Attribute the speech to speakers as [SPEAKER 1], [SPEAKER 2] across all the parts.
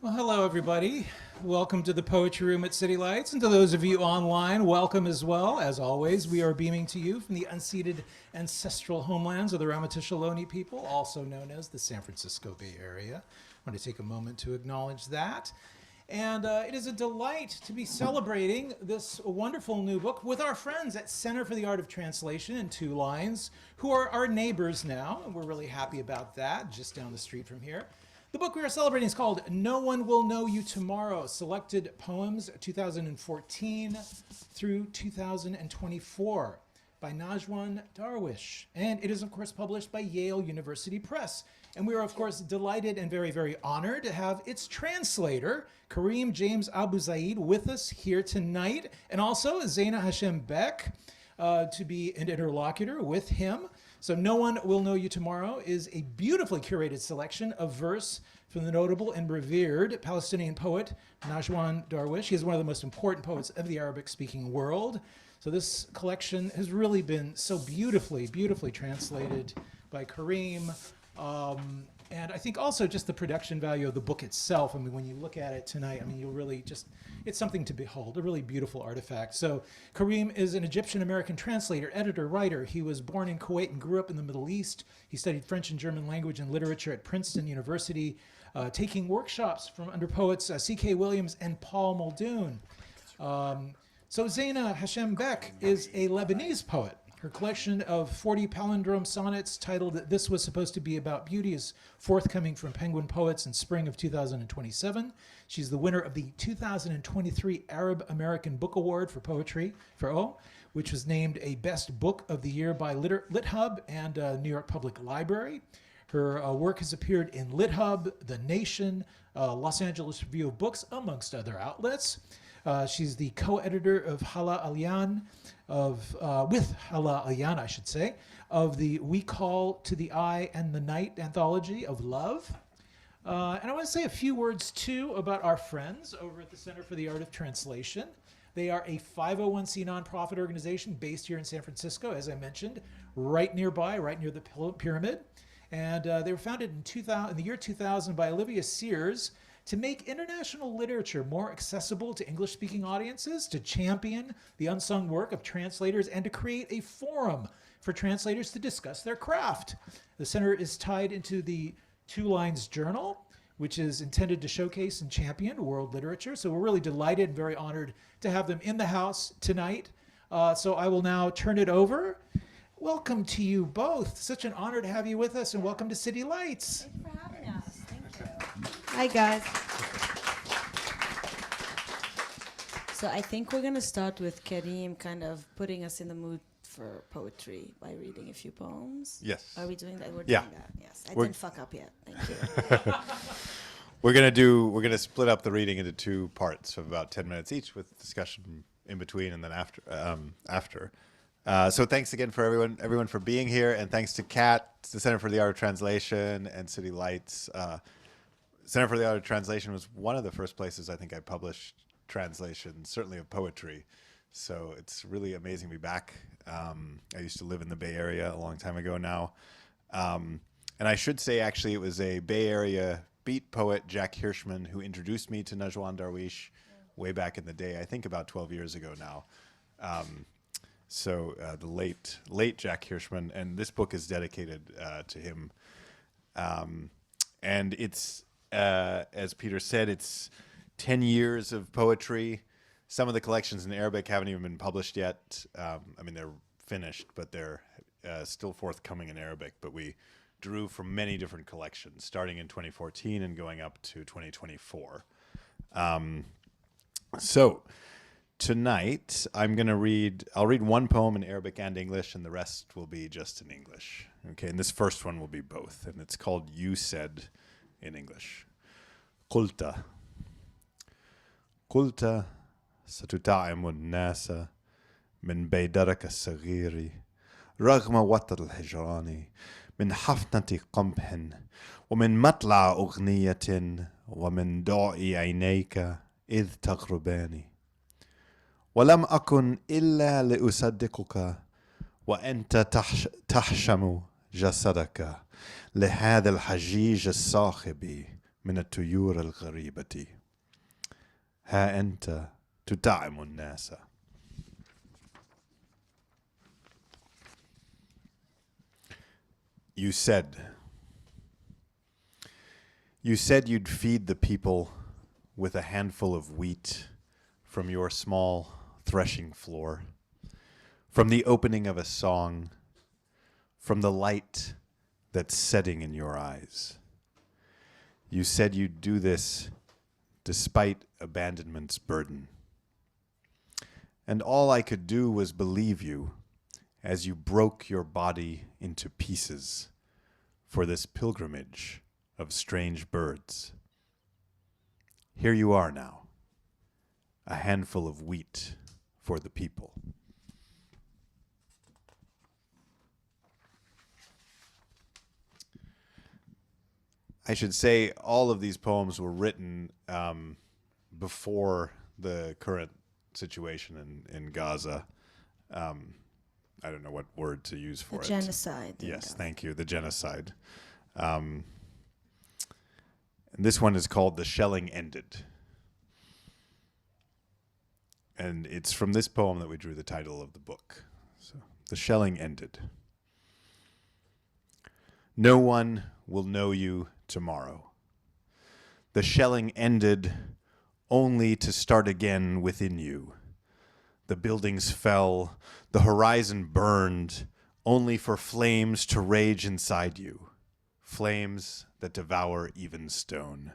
[SPEAKER 1] Well, hello, everybody. Welcome to the Poetry Room at City Lights. And to those of you online, welcome as well. As always, we are beaming to you from the unceded ancestral homelands of the Ramaytush Ohlone people, also known as the San Francisco Bay Area. I want to take a moment to acknowledge that. And it is a delight to be celebrating this wonderful new book with our friends at Center for the Art of Translation in Two Lines, who are our neighbors now, and we're really happy about that, just down the street from here. The book we are celebrating is called No One Will Know You Tomorrow, Selected Poems 2014 through 2024 by Najwan Darwish. And it is, of course, published by Yale University Press. And we are, of course, delighted and very, very honored to have its translator, Kareem James Abu-Zeid, with us here tonight, and also Zeina Hashem Beck to be an interlocutor with him. So No One Will Know You Tomorrow is a beautifully curated selection of verse from the notable and revered Palestinian poet Najwan Darwish. He is one of the most important poets of the Arabic-speaking world. So this collection has really been so beautifully, beautifully translated by Kareem. And I think also just the production value of the book itself. I mean, when you look at it tonight, I mean, you'll really just, it's something to behold, a really beautiful artifact. So Kareem is an Egyptian-American translator, editor, writer. He was born in Kuwait and grew up in the Middle East. He studied French and German language and literature at Princeton University, taking workshops from under poets C.K. Williams and Paul Muldoon. So Zeina Hashem Beck is a Lebanese poet. Her collection of 40 palindrome sonnets titled This Was Supposed to Be About Beauty is forthcoming from Penguin Poets in spring of 2027. She's the winner of the 2023 Arab American Book Award for Poetry, which was named a Best Book of the Year by LitHub and New York Public Library. Her work has appeared in LitHub, The Nation, Los Angeles Review of Books, amongst other outlets. She's the co-editor of with Hala Alyan, I should say, of the We Call to the Eye and the Night anthology of love. And I want to say a few words, too, about our friends over at the Center for the Art of Translation. They are a 501c nonprofit organization based here in San Francisco, as I mentioned, right nearby, right near the Pyramid. And they were founded in the year 2000 by Olivia Sears, to make international literature more accessible to English-speaking audiences, to champion the unsung work of translators, and to create a forum for translators to discuss their craft. The center is tied into the Two Lines Journal, which is intended to showcase and champion world literature. So we're really delighted and very honored to have them in the house tonight. So I will now turn it over. Welcome to you both. Such an honor to have you with us, and welcome to City Lights.
[SPEAKER 2] Thanks for having us. Thank you.
[SPEAKER 3] Hi, guys.
[SPEAKER 2] So I think we're going to start with Kareem kind of putting us in the mood for poetry by reading a few poems.
[SPEAKER 4] Yes.
[SPEAKER 2] Are we doing that? We're
[SPEAKER 4] Yeah.
[SPEAKER 2] doing that. Yes. I didn't fuck up yet. Thank you.
[SPEAKER 4] We're gonna split up the reading into two parts of about 10 minutes each, with discussion in between and then after. So thanks again for everyone for being here, and thanks to CAT, the Center for the Art of Translation, and City Lights. Center for the Art of Translation was one of the first places I think I published translations, certainly of poetry. So it's really amazing to be back. I used to live in the Bay Area a long time ago now. And I should say, actually, it was a Bay Area beat poet, Jack Hirschman, who introduced me to Najwan Darwish way back in the day, I think about 12 years ago now. So the late Jack Hirschman, and this book is dedicated to him. And it's, as Peter said, it's 10 years of poetry. Some of the collections in Arabic haven't even been published yet. I mean, they're finished, but they're still forthcoming in Arabic. But we drew from many different collections, starting in 2014 and going up to 2024. So tonight, I'll read one poem in Arabic and English, and the rest will be just in English. Okay, and this first one will be both, and it's called You Said in English. قلت ستطعم الناس من بيدرك الصغير رغم وتر الهجران من حفنة قمح ومن مطلع أغنية ومن ضوء عينيك إذ تغربان ولم أكن إلا لأصدقك وأنت تحشم جسدك لهذا الحجيج الصاخب من الطيور الغريبة ها أنت تطعم الناس. You said you'd feed the people with a handful of wheat from your small threshing floor, from the opening of a song, from the light that's setting in your eyes. You said you'd do this despite abandonment's burden. And all I could do was believe you as you broke your body into pieces for this pilgrimage of strange birds. Here you are now, a handful of wheat for the people. I should say all of these poems were written before the current situation in Gaza. I don't know what word to use for it.
[SPEAKER 2] Genocide.
[SPEAKER 4] Yes, thank you. The genocide. And this one is called The Shelling Ended. And it's from this poem that we drew the title of the book. So, The Shelling Ended. No one will know you tomorrow. The shelling ended only to start again within you. The buildings fell, the horizon burned, only for flames to rage inside you, flames that devour even stone.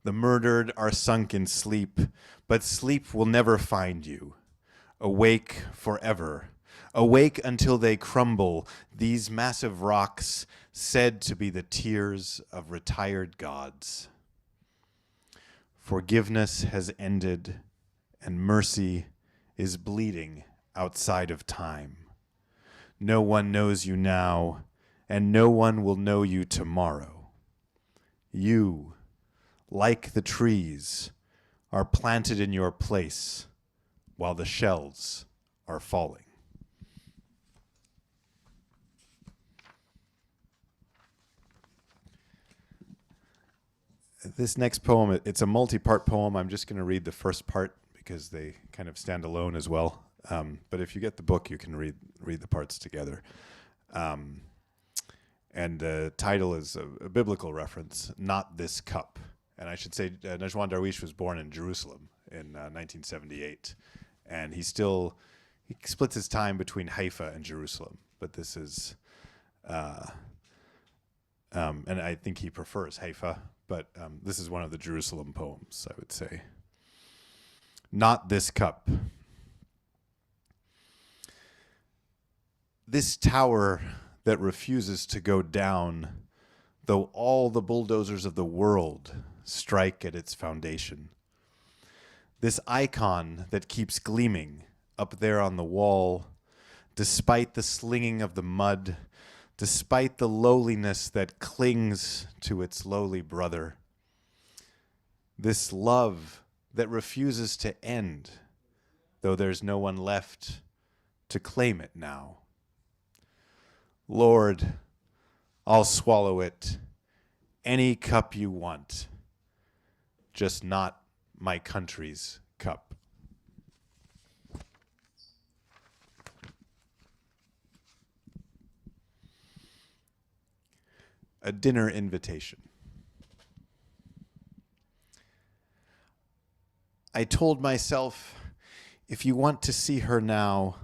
[SPEAKER 4] The murdered are sunk in sleep, but sleep will never find you. Awake forever, awake until they crumble, these massive rocks said to be the tears of retired gods. Forgiveness has ended, and mercy is bleeding outside of time. No one knows you now, and no one will know you tomorrow. You, like the trees, are planted in your place while the shells are falling. This next poem, it's a multi-part poem. I'm just going to read the first part because they kind of stand alone as well. But if you get the book, you can read the parts together. And the title is a biblical reference, Not This Cup. And I should say Najwan Darwish was born in Jerusalem in 1978. And he splits his time between Haifa and Jerusalem. But this is, and I think he prefers Haifa. But this is one of the Jerusalem poems, I would say. Not this cup. This tower that refuses to go down, though all the bulldozers of the world strike at its foundation. This icon that keeps gleaming up there on the wall, despite the slinging of the mud, despite the lowliness that clings to its lowly brother. This love that refuses to end, though there's no one left to claim it now. Lord, I'll swallow it, any cup you want, just not my country's cup. A dinner invitation. I told myself, if you want to see her now,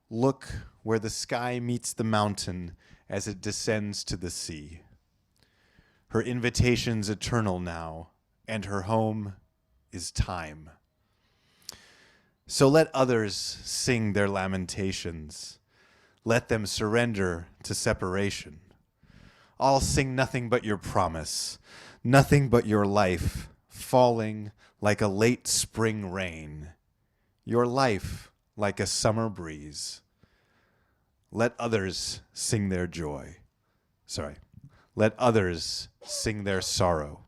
[SPEAKER 4] look where the sky meets the mountain as it descends to the sea. Her invitation's eternal now, and her home is time. So let others sing their lamentations. Let them surrender to separation. I'll sing nothing but your promise, nothing but your life, falling like a late spring rain, your life like a summer breeze. Let others sing their joy. Let others sing their sorrow.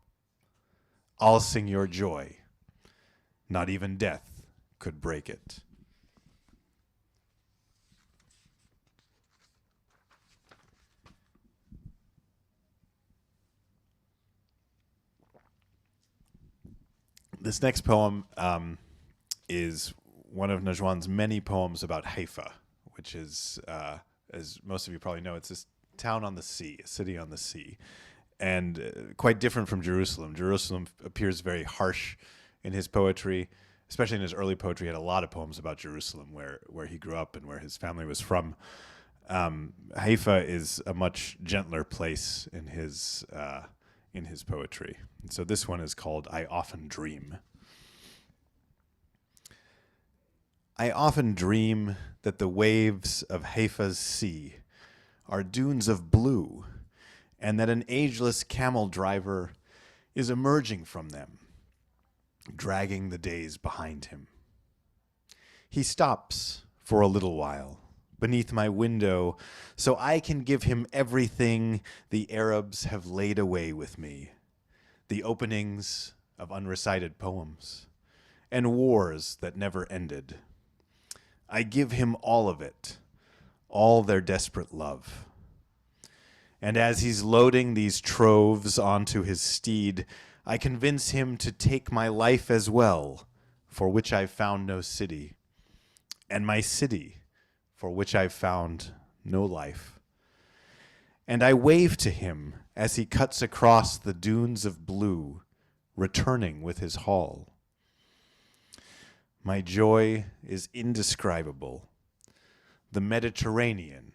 [SPEAKER 4] I'll sing your joy. Not even death could break it. This next poem is one of Najwan's many poems about Haifa, which is, as most of you probably know, it's this town on the sea, a city on the sea, and quite different from Jerusalem. Jerusalem appears very harsh in his poetry, especially in his early poetry. He had a lot of poems about Jerusalem, where he grew up and where his family was from. Haifa is a much gentler place in his poetry. And so this one is called I Often Dream. I often dream that the waves of Haifa's sea are dunes of blue, and that an ageless camel driver is emerging from them, dragging the days behind him. He stops for a little while beneath my window so I can give him everything the Arabs have laid away with me, the openings of unrecited poems and wars that never ended. I give him all of it, all their desperate love. And as he's loading these troves onto his steed, I convince him to take my life as well, for which I've found no city, and my city, for which I've found no life. And I wave to him as he cuts across the dunes of blue, returning with his haul. My joy is indescribable. The Mediterranean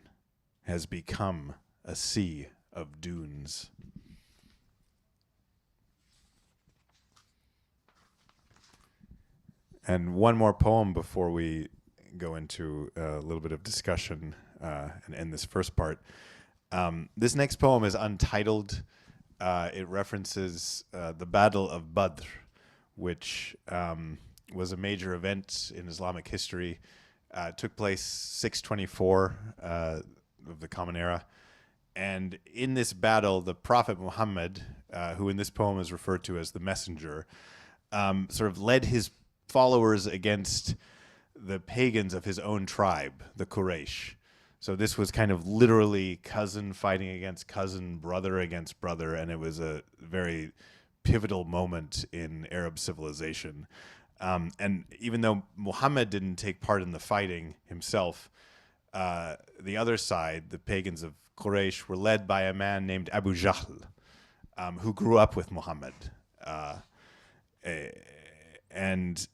[SPEAKER 4] has become a sea of dunes. And one more poem before we go into a little bit of discussion and end this first part. This next poem is untitled. It references the Battle of Badr, which was a major event in Islamic history. It took place 624 of the Common Era. And in this battle, the Prophet Muhammad, who in this poem is referred to as the messenger, sort of led his followers against the pagans of his own tribe, the Quraysh. So this was kind of literally cousin fighting against cousin, brother against brother, and it was a very pivotal moment in Arab civilization. And even though Muhammad didn't take part in the fighting himself, the other side, the pagans of Quraysh, were led by a man named Abu Jahl, who grew up with Muhammad. And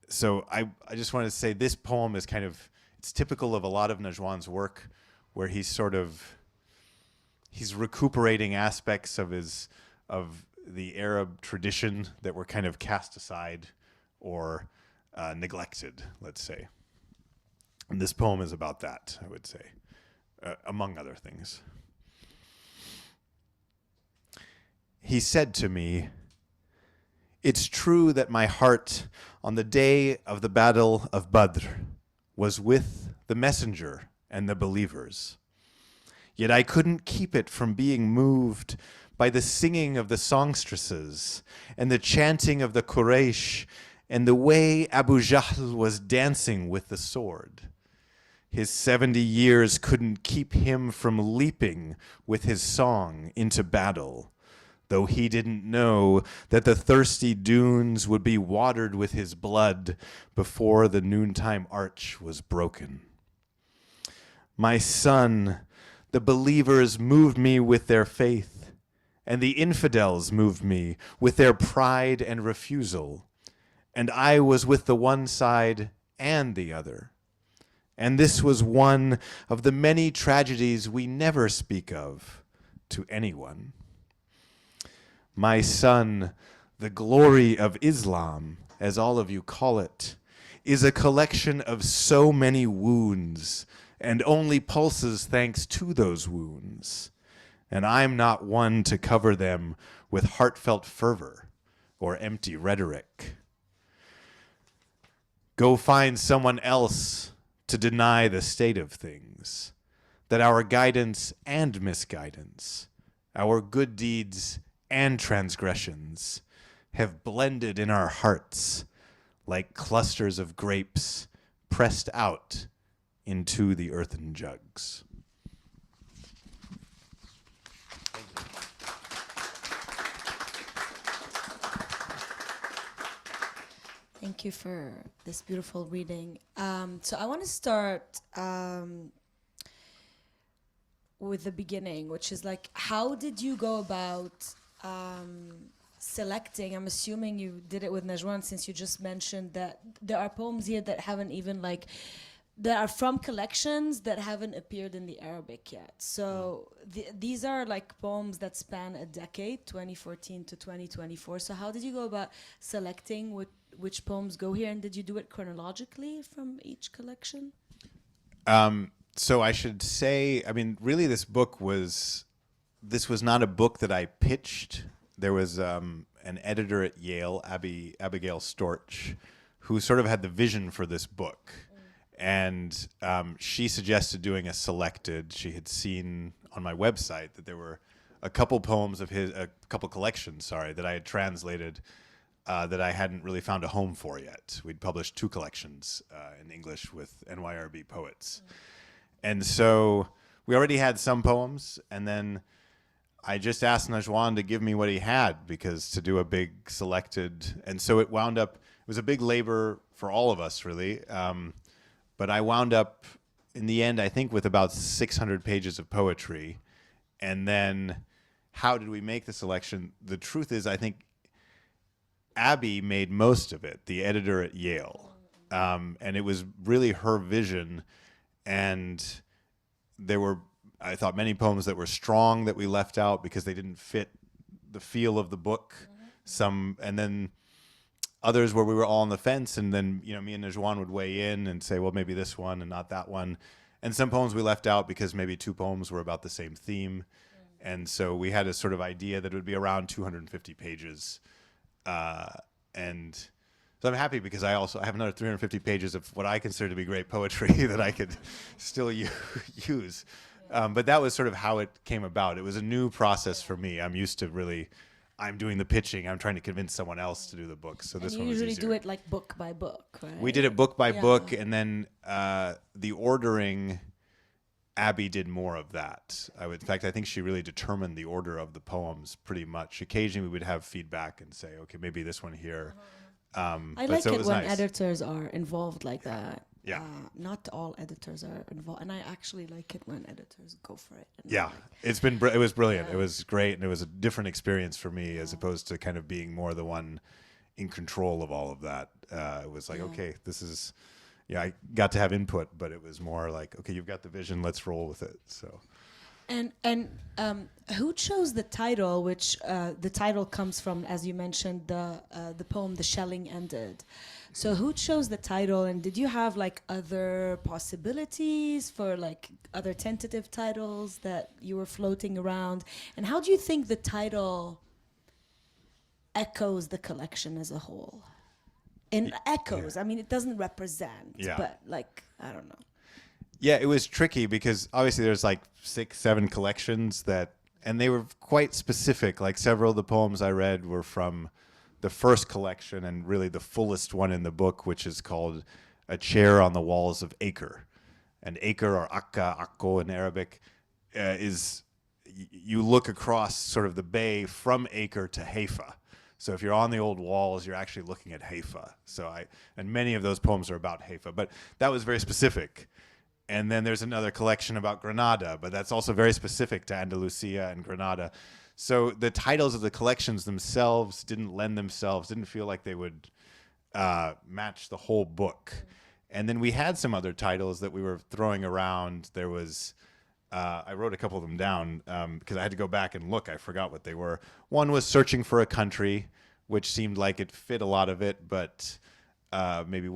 [SPEAKER 4] so I just wanted to say this poem is kind of, it's typical of a lot of Najwan's work, where he's recuperating aspects of the Arab tradition that were kind of cast aside or neglected, let's say. And this poem is about that, I would say, among other things. He said to me, "It's true that my heart on the day of the Battle of Badr was with the messenger and the believers. Yet I couldn't keep it from being moved by the singing of the songstresses and the chanting of the Quraysh and the way Abu Jahl was dancing with the sword. His 70 years couldn't keep him from leaping with his song into battle, though he didn't know that the thirsty dunes would be watered with his blood before the noontime arch was broken. My son, the believers moved me with their faith, and the infidels moved me with their pride and refusal, and I was with the one side and the other. And this was one of the many tragedies we never speak of to anyone. My son, the glory of Islam, as all of you call it, is a collection of so many wounds and only pulses thanks to those wounds. And I'm not one to cover them with heartfelt fervor or empty rhetoric. Go find someone else to deny the state of things, that our guidance and misguidance, our good deeds and transgressions have blended in our hearts like clusters of grapes pressed out into the earthen jugs.
[SPEAKER 2] Thank you for this beautiful reading. So I want to start with the beginning, which is like, how did you go about selecting? I'm assuming you did it with Najwan, since you just mentioned that there are poems here that haven't even that are from collections that haven't appeared in the Arabic yet. So these are like poems that span a decade, 2014 to 2024. So how did you go about selecting which poems go here, and did you do it chronologically from each collection?
[SPEAKER 4] So I should say, I mean, really this was not a book that I pitched. There was an editor at Yale, Abigail Storch, who sort of had the vision for this book. And she suggested doing a selected. She had seen on my website that there were a couple poems of his, a couple collections, that I had translated that I hadn't really found a home for yet. We'd published 2 collections in English with NYRB poets. And so we already had some poems, and then I just asked Najwan to give me what he had, because to do a big selected, and so it wound up, it was a big labor for all of us, really. But I wound up, in the end, I think, with about 600 pages of poetry. And then how did we make the selection? The truth is, I think Abby made most of it, the editor at Yale. And it was really her vision. And there were, I thought, many poems that were strong that we left out because they didn't fit the feel of the book. Some, and then others where we were all on the fence, and then, you know, me and Najwan would weigh in and say, well, maybe this one and not that one. And some poems we left out because maybe 2 poems were about the same theme. And so we had a sort of idea that it would be around 250 pages. And so I'm happy because I have another 350 pages of what I consider to be great poetry that I could still use. But that was sort of how it came about. It was a new process for me. I'm used to really, I'm doing the pitching. I'm trying to convince someone else to do the book. So this one was easier.
[SPEAKER 2] You usually do it like book by book, right?
[SPEAKER 4] We did it book by book, and then the ordering, Abby did more of that. In fact, I think she really determined the order of the poems pretty much. Occasionally, we would have feedback and say, okay, maybe this one here.
[SPEAKER 2] I like it when editors are involved like that.
[SPEAKER 4] Yeah.
[SPEAKER 2] Not all editors are involved, and I actually like it when editors go for it.
[SPEAKER 4] Yeah, it was brilliant. Yeah. It was great, and it was a different experience for me as opposed to kind of being more the one in control of all of that. It was like, okay, this is, I got to have input, but it was more like, okay, you've got the vision, let's roll with it. So.
[SPEAKER 2] And who chose the title, which the title comes from, as you mentioned, the poem "The Shelling Ended." So who chose the title, and did you have like other possibilities for like other tentative titles that you were floating around? And how do you think the title echoes the collection as a whole? In echoes, I mean, it doesn't represent, but like, I don't know.
[SPEAKER 4] Yeah, it was tricky because obviously there's like 6, 7 collections and they were quite specific. Like several of the poems I read were from the first collection and really the fullest one in the book, which is called A Chair on the Walls of Acre. And Acre, or Akka, Akko in Arabic, is you look across sort of the bay from Acre to Haifa. So if you're on the old walls, you're actually looking at Haifa. And many of those poems are about Haifa, but that was very specific. And then there's another collection about Granada, but that's also very specific to Andalusia and Granada. So the titles of the collections themselves didn't feel like they would match the whole book. And then we had some other titles that we were throwing around. There was, I wrote a couple of them down because I had to go back and look. I forgot what they were. One was Searching for a Country, which seemed like it fit a lot of it, but maybe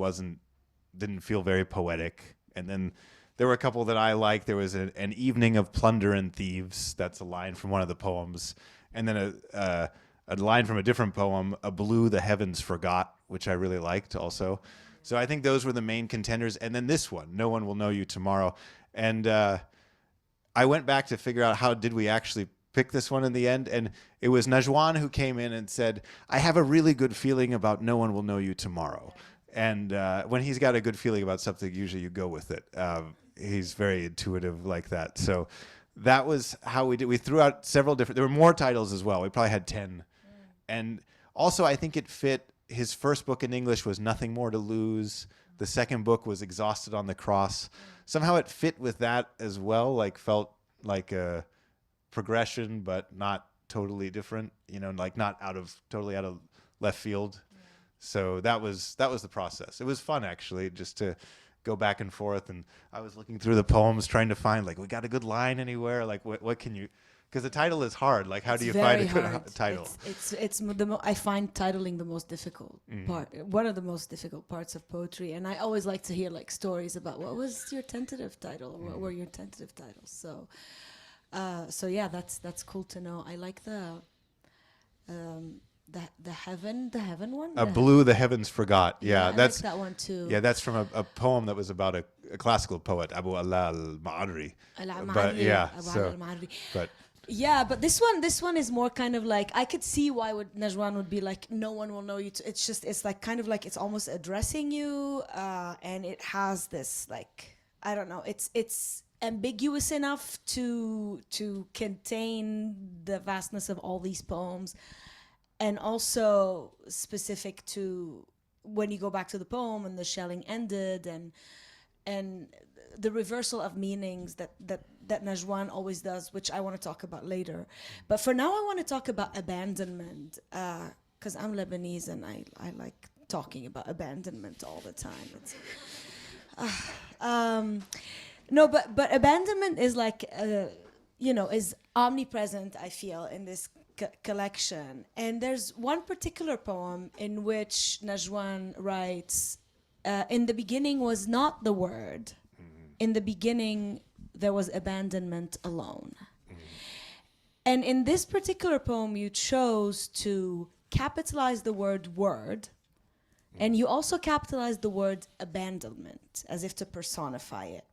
[SPEAKER 4] didn't feel very poetic. And then there were a couple that I liked. There was an Evening of Plunder and Thieves. That's a line from one of the poems. And then a line from a different poem, A Blue the Heavens Forgot, which I really liked also. So I think those were the main contenders. And then this one, No One Will Know You Tomorrow. And I went back to figure out how did we actually pick this one in the end. And it was Najwan who came in and said, I have a really good feeling about No One Will Know You Tomorrow. And when he's got a good feeling about something, usually you go with it. He's very intuitive like that. So that was how we did. We threw out several different, there were more titles as well. We probably had 10. And also I think it fit his first book in English was Nothing More to Lose. The second book was Exhausted on the Cross. Somehow it fit with that as well, like felt like a progression, but not totally different, like not totally out of left field. Yeah. So that was the process. It was fun, actually, just to go back and forth. And I was looking through the poems, trying to find, like, we got a good line anywhere? Like, what can you... Because the title is hard. Like, how do you find a good title?
[SPEAKER 2] I find titling the most difficult part. One of the most difficult parts of poetry. And I always like to hear like stories about what was your tentative title, or what were your tentative titles. So yeah, that's cool to know. I like the heaven one.
[SPEAKER 4] Blue, the heavens forgot. Yeah,
[SPEAKER 2] that's like that one too.
[SPEAKER 4] Yeah, that's from a poem that was about a classical poet, Abu Allah al-Ma'arri.
[SPEAKER 2] But this one is more kind of like, I could see why Najwan would be like, no one will know you. It's like kind of like it's almost addressing you, and it has this like, I don't know, it's ambiguous enough to contain the vastness of all these poems, and also specific to when you go back to the poem and the shelling ended, and the reversal of meanings that Najwan always does, which I want to talk about later. But for now, I want to talk about abandonment, because I'm Lebanese and I like talking about abandonment all the time. No, but abandonment is like, is omnipresent, I feel, in this collection. And there's one particular poem in which Najwan writes, in the beginning was not the word. In the beginning, there was abandonment alone. And in this particular poem, you chose to capitalize the word, and you also capitalized the word abandonment, as if to personify it.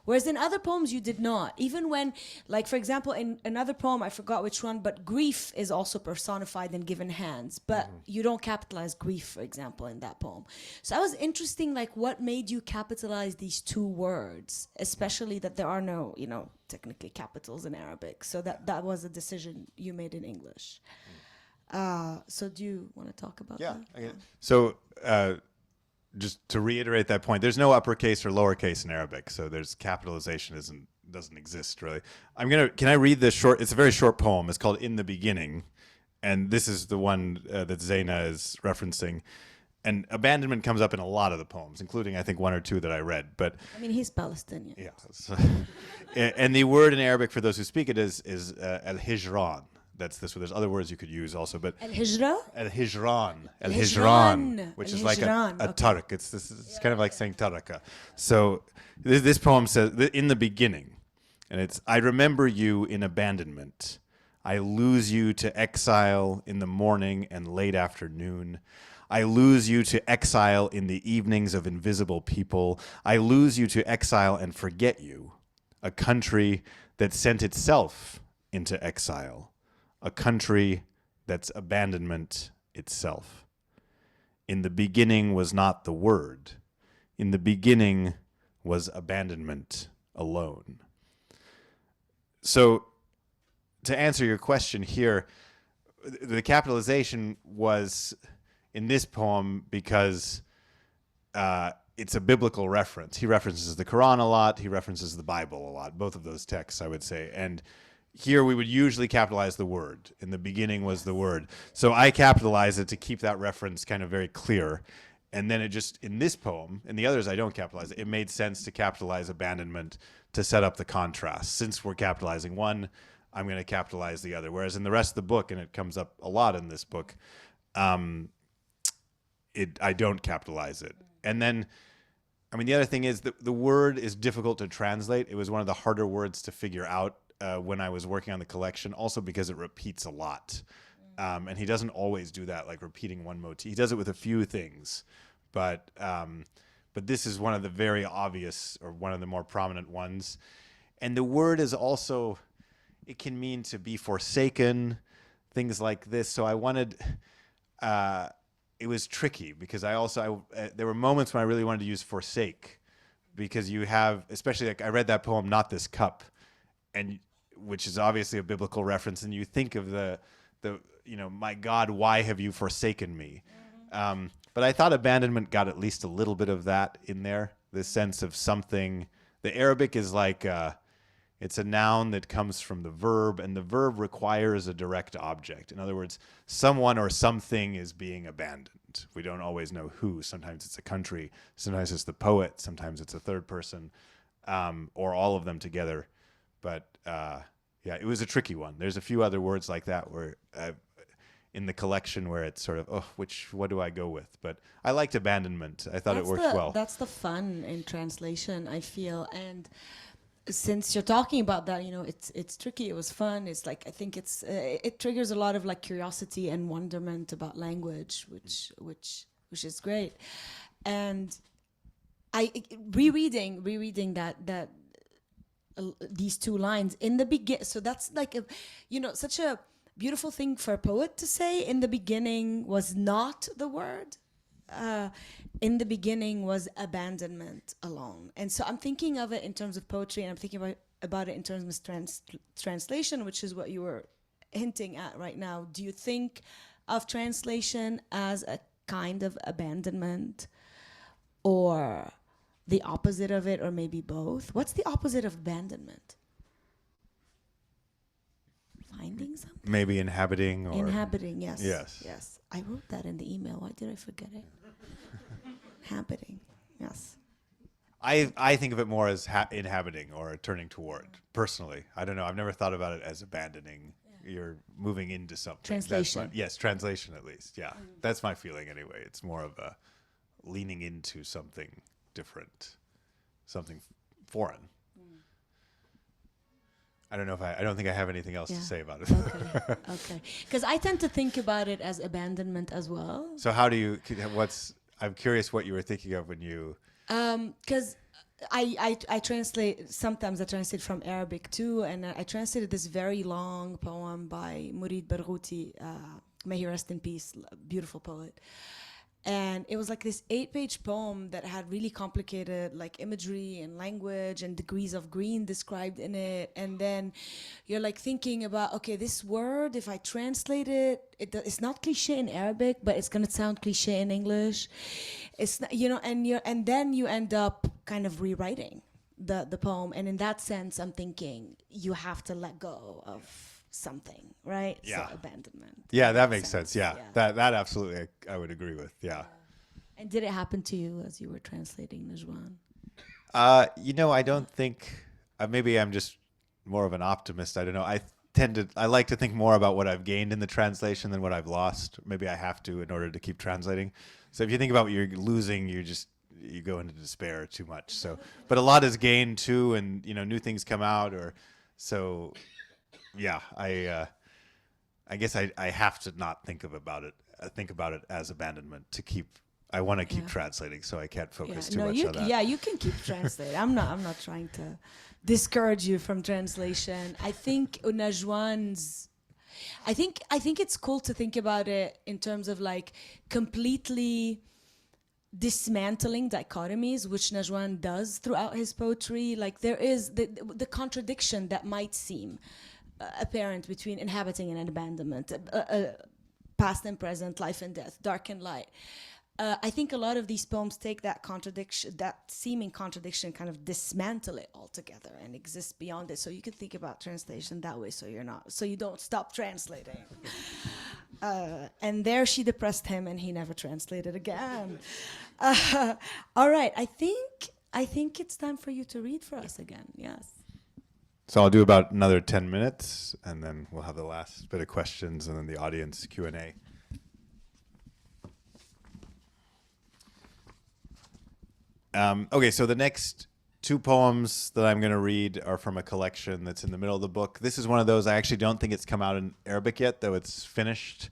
[SPEAKER 2] Whereas in other poems, you did not. Even when, like, for example, in another poem, I forgot which one, but grief is also personified and given hands. But you don't capitalize grief, for example, in that poem. So I was interesting, like, what made you capitalize these two words, especially that there are no, technically capitals in Arabic. So that was a decision you made in English. So do you want to talk about that?
[SPEAKER 4] Yeah. So... just to reiterate that point, there's no uppercase or lowercase in Arabic, so there's capitalization doesn't exist really. Can I read this short? It's a very short poem. It's called "In the Beginning," and this is the one that Zeina is referencing. And abandonment comes up in a lot of the poems, including I think one or two that I read. But
[SPEAKER 2] I mean, he's Palestinian.
[SPEAKER 4] Yeah, and the word in Arabic for those who speak it is al-hijran. That's this. There's other words you could use also, but
[SPEAKER 2] al-hijra,
[SPEAKER 4] al-hijran, which is like a tark. It's kind of like saying taraka. So this poem says, in the beginning, and it's, I remember you in abandonment. I lose you to exile in the morning and late afternoon. I lose you to exile in the evenings of invisible people. I lose you to exile and forget you, a country that sent itself into exile. A country that's abandonment itself. In the beginning was not the word. In the beginning was abandonment alone. So, to answer your question here, the capitalization was in this poem because it's a biblical reference. He references the Quran a lot. He references the Bible a lot. Both of those texts, I would say. And here we would usually capitalize the word. In the beginning was the word. So I capitalize it to keep that reference kind of very clear. And then it just, in this poem, and the others I don't capitalize, it made sense to capitalize abandonment to set up the contrast. Since we're capitalizing one, I'm going to capitalize the other. Whereas in the rest of the book, and it comes up a lot in this book, I don't capitalize it. And then, I mean, the other thing is that the word is difficult to translate. It was one of the harder words to figure out when I was working on the collection, also because it repeats a lot. And he doesn't always do that, like repeating one motif. He does it with a few things, but this is one of the very obvious, or one of the more prominent ones. And the word is also, it can mean to be forsaken, things like this. So I wanted, it was tricky because there were moments when I really wanted to use forsake, because you have, especially like I read that poem, Not This Cup, and which is obviously a biblical reference, and you think of the my God, why have you forsaken me? But I thought abandonment got at least a little bit of that in there. This sense of something. The Arabic is like it's a noun that comes from the verb, and the verb requires a direct object. In other words, someone or something is being abandoned. We don't always know who. Sometimes it's a country. Sometimes it's the poet. Sometimes it's a third person, or all of them together. But yeah, it was a tricky one. There's a few other words like that where in the collection where it's sort of, what do I go with? But I liked abandonment. I thought it worked well.
[SPEAKER 2] That's the fun in translation, I feel. And since you're talking about that, it's tricky. It was fun. It's like, I think it triggers a lot of like curiosity and wonderment about language, which is great. And I rereading that these two lines in the beginning. So that's like such a beautiful thing for a poet to say. In the beginning was not the word. In the beginning was abandonment alone. And so I'm thinking of it in terms of poetry, and I'm thinking about it in terms of translation, which is what you were hinting at right now. Do you think of translation as a kind of abandonment, or the opposite of it, or maybe both? What's the opposite of abandonment? Finding something?
[SPEAKER 4] Maybe inhabiting.
[SPEAKER 2] Inhabiting, yes.
[SPEAKER 4] Yes.
[SPEAKER 2] I wrote that in the email. Why did I forget it? Inhabiting, yes.
[SPEAKER 4] I think of it more as inhabiting or turning toward, personally. I don't know. I've never thought about it as abandoning. Yeah. You're moving into something.
[SPEAKER 2] Translation.
[SPEAKER 4] Yes, translation at least. Yeah. That's my feeling anyway. It's more of a leaning into something different, something foreign. I don't know I don't think I have anything else to say about it.
[SPEAKER 2] Okay. Because I tend to think about it as abandonment as well.
[SPEAKER 4] So I'm curious what you were thinking of when you...
[SPEAKER 2] Because I translate, sometimes I translate from Arabic too, and I translated this very long poem by Murid Barghouti, may he rest in peace, beautiful poet. And it was like this 8-page poem that had really complicated like imagery and language and degrees of green described in it. And then you're like thinking about, okay, this word, if I translate it, it's not cliche in Arabic, but it's gonna sound cliche in English. It's not, and then you end up kind of rewriting the poem. And in that sense, I'm thinking you have to let go of something, right?
[SPEAKER 4] Yeah.
[SPEAKER 2] So abandonment.
[SPEAKER 4] Yeah, that makes sense. Yeah. That absolutely I would agree with. Yeah.
[SPEAKER 2] And did it happen to you as you were translating Najwan?
[SPEAKER 4] I don't think, maybe I'm just more of an optimist. I don't know. I like to think more about what I've gained in the translation than what I've lost. Maybe I have to in order to keep translating. So if you think about what you're losing, you go into despair too much. So, but a lot is gained too, and new things come out, yeah, I guess I have to not think about it as abandonment to keep. I want to keep translating, so I can't focus too much on that.
[SPEAKER 2] Yeah, you can keep translating. I'm not trying to discourage you from translation. I think Najwan's. I think it's cool to think about it in terms of like completely dismantling dichotomies, which Najwan does throughout his poetry. Like there is the contradiction that might seem apparent between inhabiting and abandonment, past and present, life and death, dark and light. I think a lot of these poems take that contradiction, that seeming contradiction, kind of dismantle it altogether and exist beyond it. So you can think about translation that way, so you don't stop translating. And there she depressed him, and he never translated again. All right, I think it's time for you to read for us again. Yes.
[SPEAKER 4] So I'll do about another 10 minutes, and then we'll have the last bit of questions, and then the audience Q&A. Okay, so the next two poems that I'm going to read are from a collection that's in the middle of the book. This is one of those, I actually don't think it's come out in Arabic yet, though it's finished.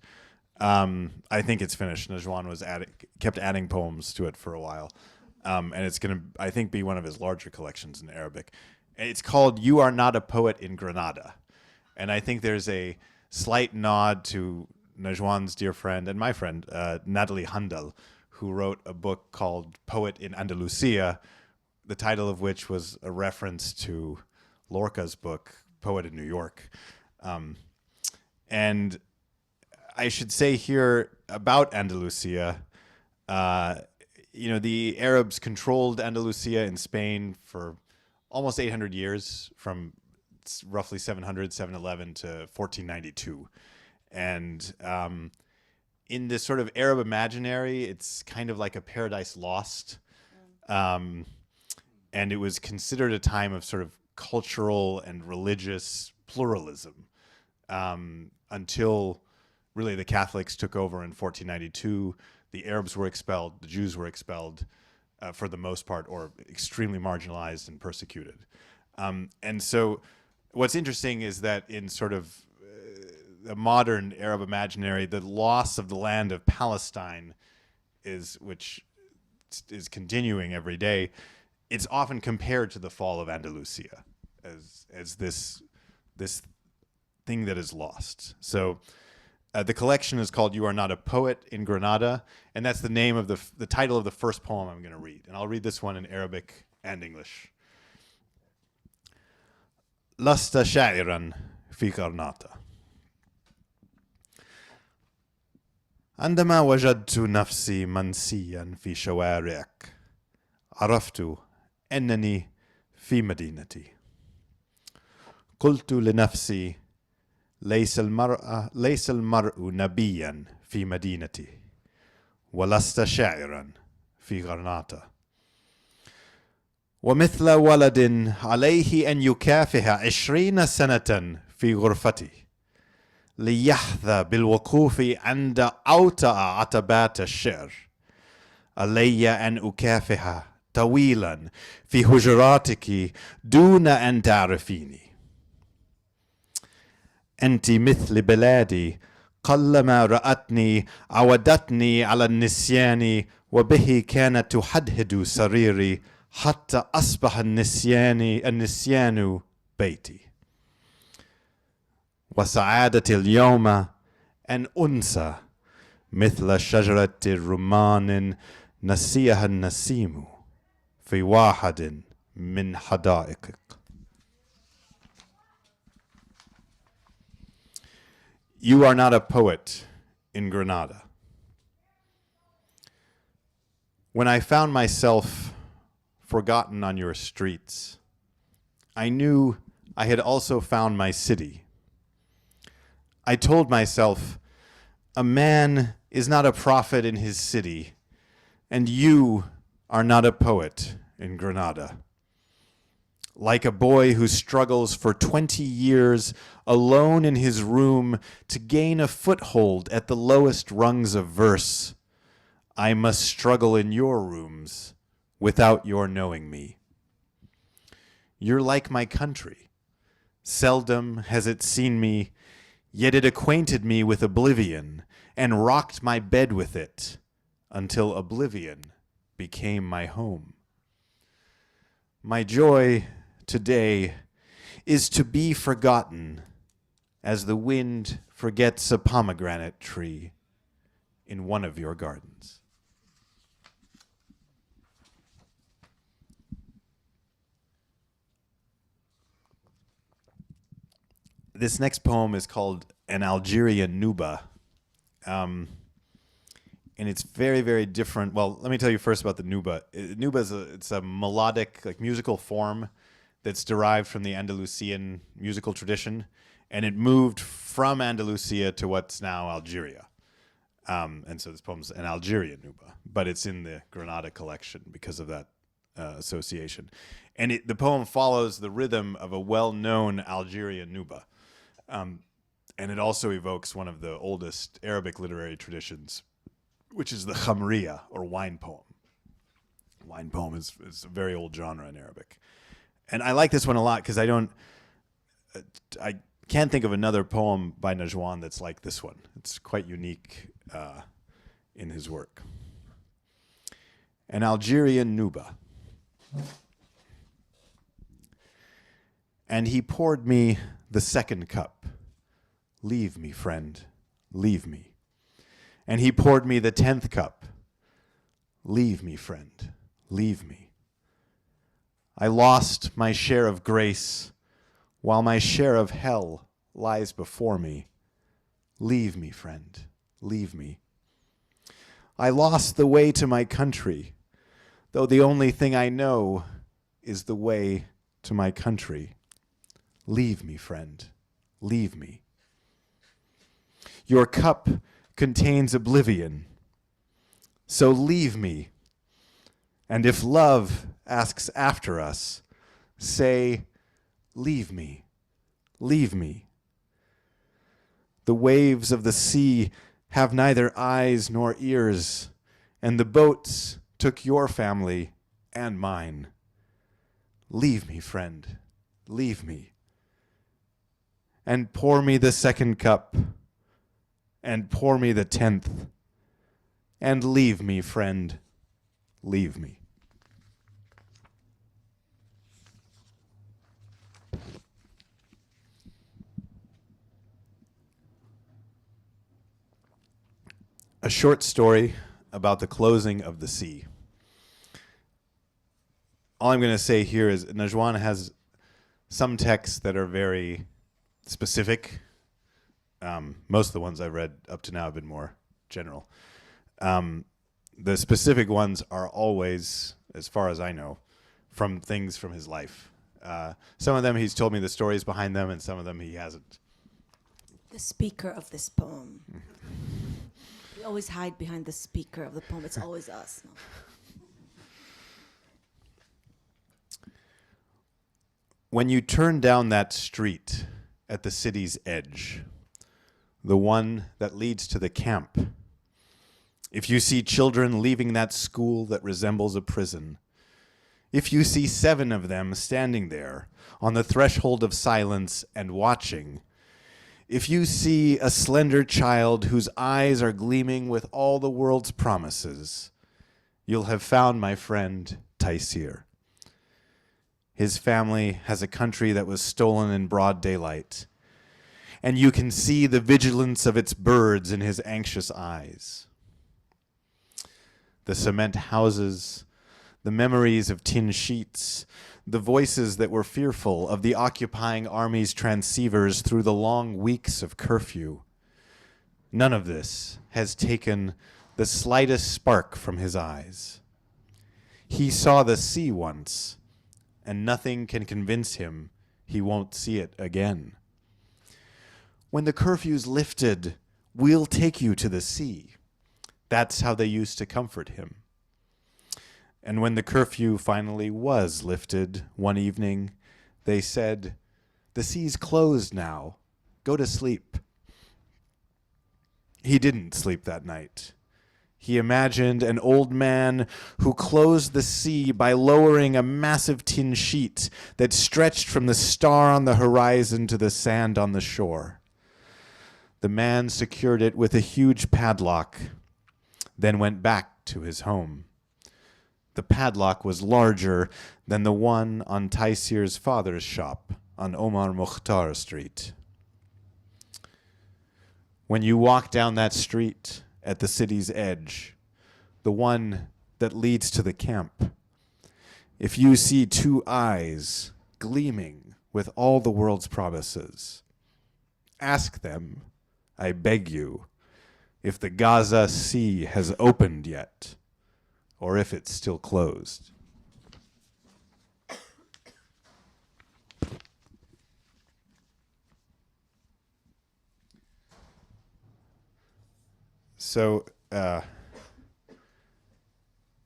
[SPEAKER 4] I think it's finished. Najwan kept adding poems to it for a while. And it's going to, I think, be one of his larger collections in Arabic. It's called You Are Not a Poet in Granada. And I think there's a slight nod to Najwan's dear friend and my friend, Natalie Handel, who wrote a book called Poet in Andalusia, the title of which was a reference to Lorca's book, Poet in New York. And I should say here about Andalusia the Arabs controlled Andalusia in Spain for almost 800 years, from roughly 711 to 1492. And in this sort of Arab imaginary, it's kind of like a paradise lost. And it was considered a time of sort of cultural and religious pluralism until really the Catholics took over in 1492. The Arabs were expelled, the Jews were expelled for the most part, or extremely marginalized and persecuted. And so what's interesting is that in sort of the modern Arab imaginary, the loss of the land of Palestine which is continuing every day. It's often compared to the fall of Andalusia as this thing that is lost. So the collection is called "You Are Not a Poet" in Granada, and that's the name of the title of the first poem I'm going to read. And I'll read this one in Arabic and English. Lasta sha'iran fi Granada. عندما وجدت نفسي منسيا في شوارعك عرفت أنني في مدينتي. قلت لنفسي ليس المرء نبيا في مدينتي ولست شاعرا في غرناطة. ومثل ولد عليه أن يكافح 20 سنة في غرفتي ليحظى بالوقوف عند أوطأ عتبات الشعر علي أن أكافح طويلا في هجراتك دون أن تعرفيني. أنت مثل بلادي قلما رأتني عودتني على النسيان وبه كانت تحدهد سريري حتى أصبح النسيان بيتي. وسعادتي اليوم أن أنسى مثل شجرة رمان نسيها النسيم في واحد من حدائقك. You are not a poet in Granada. When I found myself forgotten on your streets, I knew I had also found my city. I told myself, a man is not a prophet in his city, and you are not a poet in Granada. Like a boy who struggles for 20 years alone in his room to gain a foothold at the lowest rungs of verse, I must struggle in your rooms without your knowing me. You're like my country. Seldom has it seen me, yet it acquainted me with oblivion and rocked my bed with it until oblivion became my home. My joy today is to be forgotten as the wind forgets a pomegranate tree in one of your gardens. This next poem is called An Algerian Nuba. And it's very, very different. Well, let me tell you first about the Nuba. Nuba is a melodic, like, musical form that's derived from the Andalusian musical tradition, and it moved from Andalusia to what's now Algeria. And so this poem's an Algerian Nuba, but it's in the Granada collection because of that association. And the poem follows the rhythm of a well-known Algerian Nuba. And it also evokes one of the oldest Arabic literary traditions, which is the khamriya, or wine poem. Wine poem is a very old genre in Arabic. And I like this one a lot because I can't think of another poem by Najwan that's like this one. It's quite unique in his work. An Algerian Nuba. And he poured me the second cup. Leave me, friend, leave me. And he poured me the 10th cup. Leave me, friend, leave me. I lost my share of grace, while my share of hell lies before me. Leave me, friend, leave me. I lost the way to my country, though the only thing I know is the way to my country. Leave me, friend, leave me. Your cup contains oblivion, so leave me. And if love asks after us, say, leave me, leave me. The waves of the sea have neither eyes nor ears, and the boats took your family and mine. Leave me, friend, leave me. And pour me the second cup, and pour me the 10th, and leave me, friend, leave me. A short story about the closing of the sea. All I'm going to say here is Najwan has some texts that are very specific. Most of the ones I've read up to now have been more general. The specific ones are always, as far as I know, from things from his life. Some of them he's told me the stories behind them, and some of them he hasn't.
[SPEAKER 2] The speaker of this poem. We always hide behind the speaker of the poem. It's always us. No?
[SPEAKER 4] When you turn down that street at the city's edge, the one that leads to the camp, if you see children leaving that school that resembles a prison, if you see 7 of them standing there on the threshold of silence and watching, if you see a slender child whose eyes are gleaming with all the world's promises, you'll have found my friend Cecile. His family has a country that was stolen in broad daylight, and you can see the vigilance of its birds in his anxious eyes. The cement houses, the memories of tin sheets, the voices that were fearful of the occupying army's transceivers through the long weeks of curfew. None of this has taken the slightest spark from his eyes. He saw the sea once, and nothing can convince him he won't see it again. When the curfew's lifted, we'll take you to the sea. That's how they used to comfort him. And when the curfew finally was lifted one evening, they said, "The sea's closed now. Go to sleep." He didn't sleep that night. He imagined an old man who closed the sea by lowering a massive tin sheet that stretched from the star on the horizon to the sand on the shore. The man secured it with a huge padlock, then went back to his home. The padlock was larger than the one on Taysir's father's shop on Omar Mukhtar Street. When you walk down that street at the city's edge, the one that leads to the camp, if you see 2 eyes gleaming with all the world's promises, ask them, I beg you, if the Gaza Sea has opened yet, or if it's still closed. So,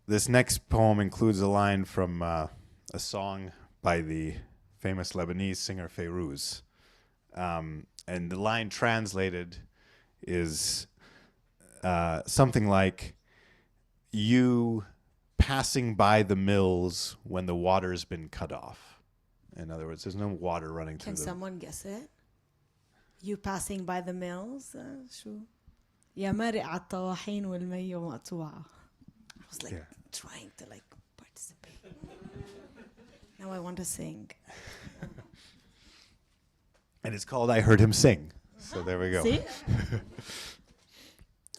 [SPEAKER 4] this next poem includes a line from a song by the famous Lebanese singer Fayrouz. And the line translated is something like, "You passing by the mills when the water's been cut off." In other words, there's no water running through
[SPEAKER 2] Can
[SPEAKER 4] them.
[SPEAKER 2] someone guess it? You passing by the mills? شو؟ يا مرق على الطواحين والمية مقطوعة. I was like trying to like participate. Now I want to sing.
[SPEAKER 4] And it's called I Heard Him Sing. So there we go.
[SPEAKER 2] See?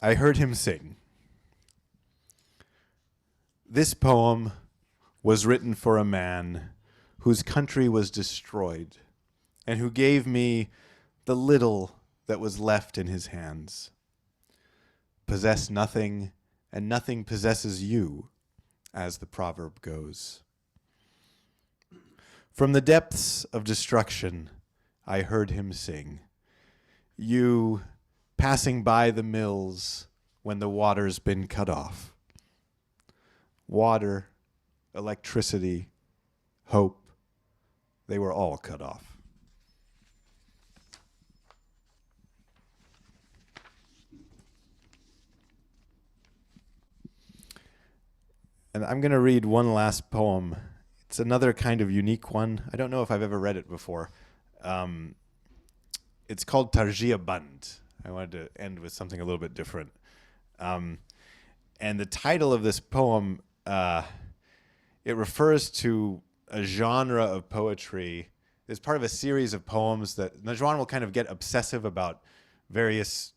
[SPEAKER 4] I heard him sing. This poem was written for a man whose country was destroyed and who gave me the little that was left in his hands. Possess nothing and nothing possesses you, as the proverb goes. From the depths of destruction, I heard him sing. You passing by the mills when the water's been cut off. Water, electricity, hope, they were all cut off. And I'm going to read one last poem. It's another kind of unique one. I don't know if I've ever read it before. It's called Tarjia Band. I wanted to end with something a little bit different. And the title of this poem, it refers to a genre of poetry. It's part of a series of poems that Najwan will kind of get obsessive about various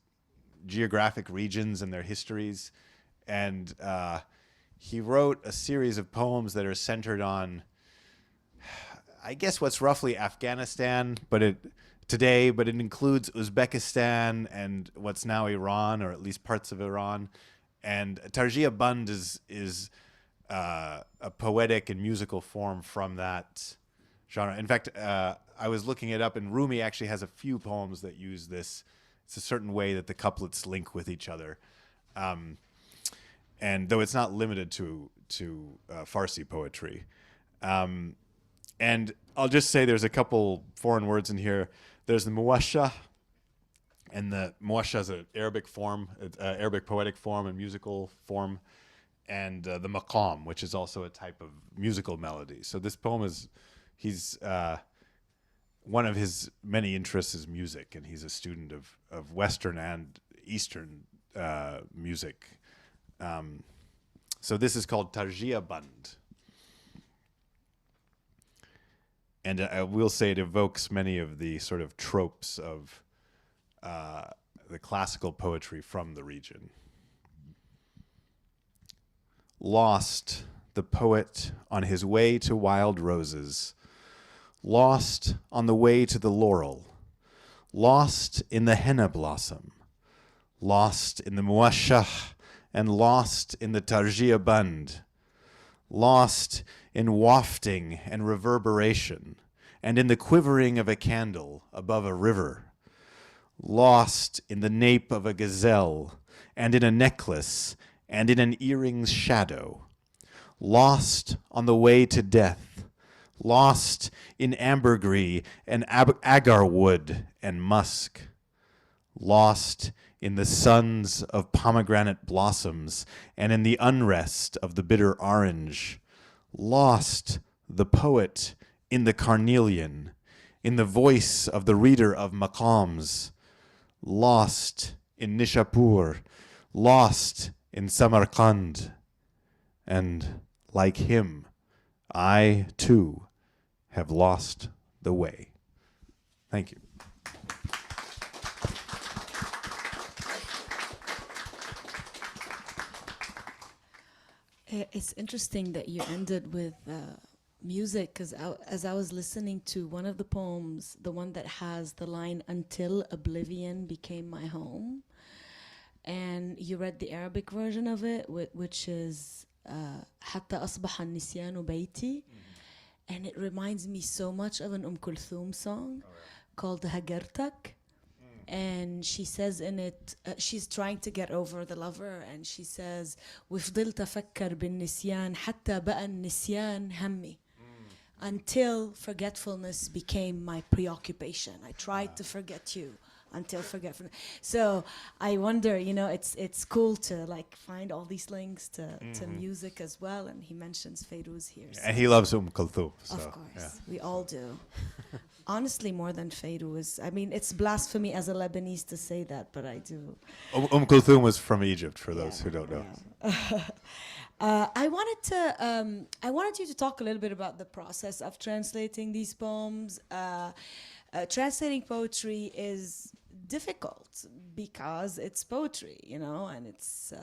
[SPEAKER 4] geographic regions and their histories. And he wrote a series of poems that are centered on, I guess, what's roughly Afghanistan, but it includes Uzbekistan and what's now Iran, or at least parts of Iran. And Tarjia Band is a poetic and musical form from that genre. In fact, I was looking it up, and Rumi actually has a few poems that use this. It's a certain way that the couplets link with each other. And though it's not limited to Farsi poetry. And I'll just say there's a couple foreign words in here. There's the muwashah, and the muwashah is an Arabic form, Arabic poetic form and musical form, and the maqam, which is also a type of musical melody. So this poem he's one of his many interests is music, and he's a student of Western and Eastern music. So this is called Tarjia Band. And I will say it evokes many of the sort of tropes of the classical poetry from the region. Lost, the poet on his way to wild roses. Lost on the way to the laurel. Lost in the henna blossom. Lost in the muwashah, and lost in the Tarjia Band. Lost in wafting and reverberation, and in the quivering of a candle above a river. Lost in the nape of a gazelle, and in a necklace, and in an earring's shadow. Lost on the way to death. Lost in ambergris and agar wood and musk. Lost in the suns of pomegranate blossoms, and in the unrest of the bitter orange. Lost, the poet, in the carnelian, in the voice of the reader of maqams. Lost in Nishapur, lost in Samarkand. And like him, I, too, have lost the way. Thank you.
[SPEAKER 2] It's interesting that you ended with music, because as I was listening to one of the poems, the one that has the line, "Until oblivion became my home," and you read the Arabic version of it, which is حتى أصبح النسيان بيتي, and it reminds me so much of an Kulthum song called Hagertak. And she says in it, she's trying to get over the lover, and she says, وفضلت أفكر بالنسيان حتى بقى النسيان همي. Until forgetfulness became my preoccupation. I tried to forget you until forgetfulness. So I wonder, it's cool to like find all these links to music as well. And he mentions Fairuz here. So.
[SPEAKER 4] And he loves Kulthum. So,
[SPEAKER 2] of course,
[SPEAKER 4] yeah.
[SPEAKER 2] we all do. Honestly, more than Fairuz. I mean, it's blasphemy as a Lebanese to say that, but I do.
[SPEAKER 4] Kulthum was from Egypt, for those who don't know.
[SPEAKER 2] I wanted you to talk a little bit about the process of translating these poems. Translating poetry is difficult because it's poetry, and it's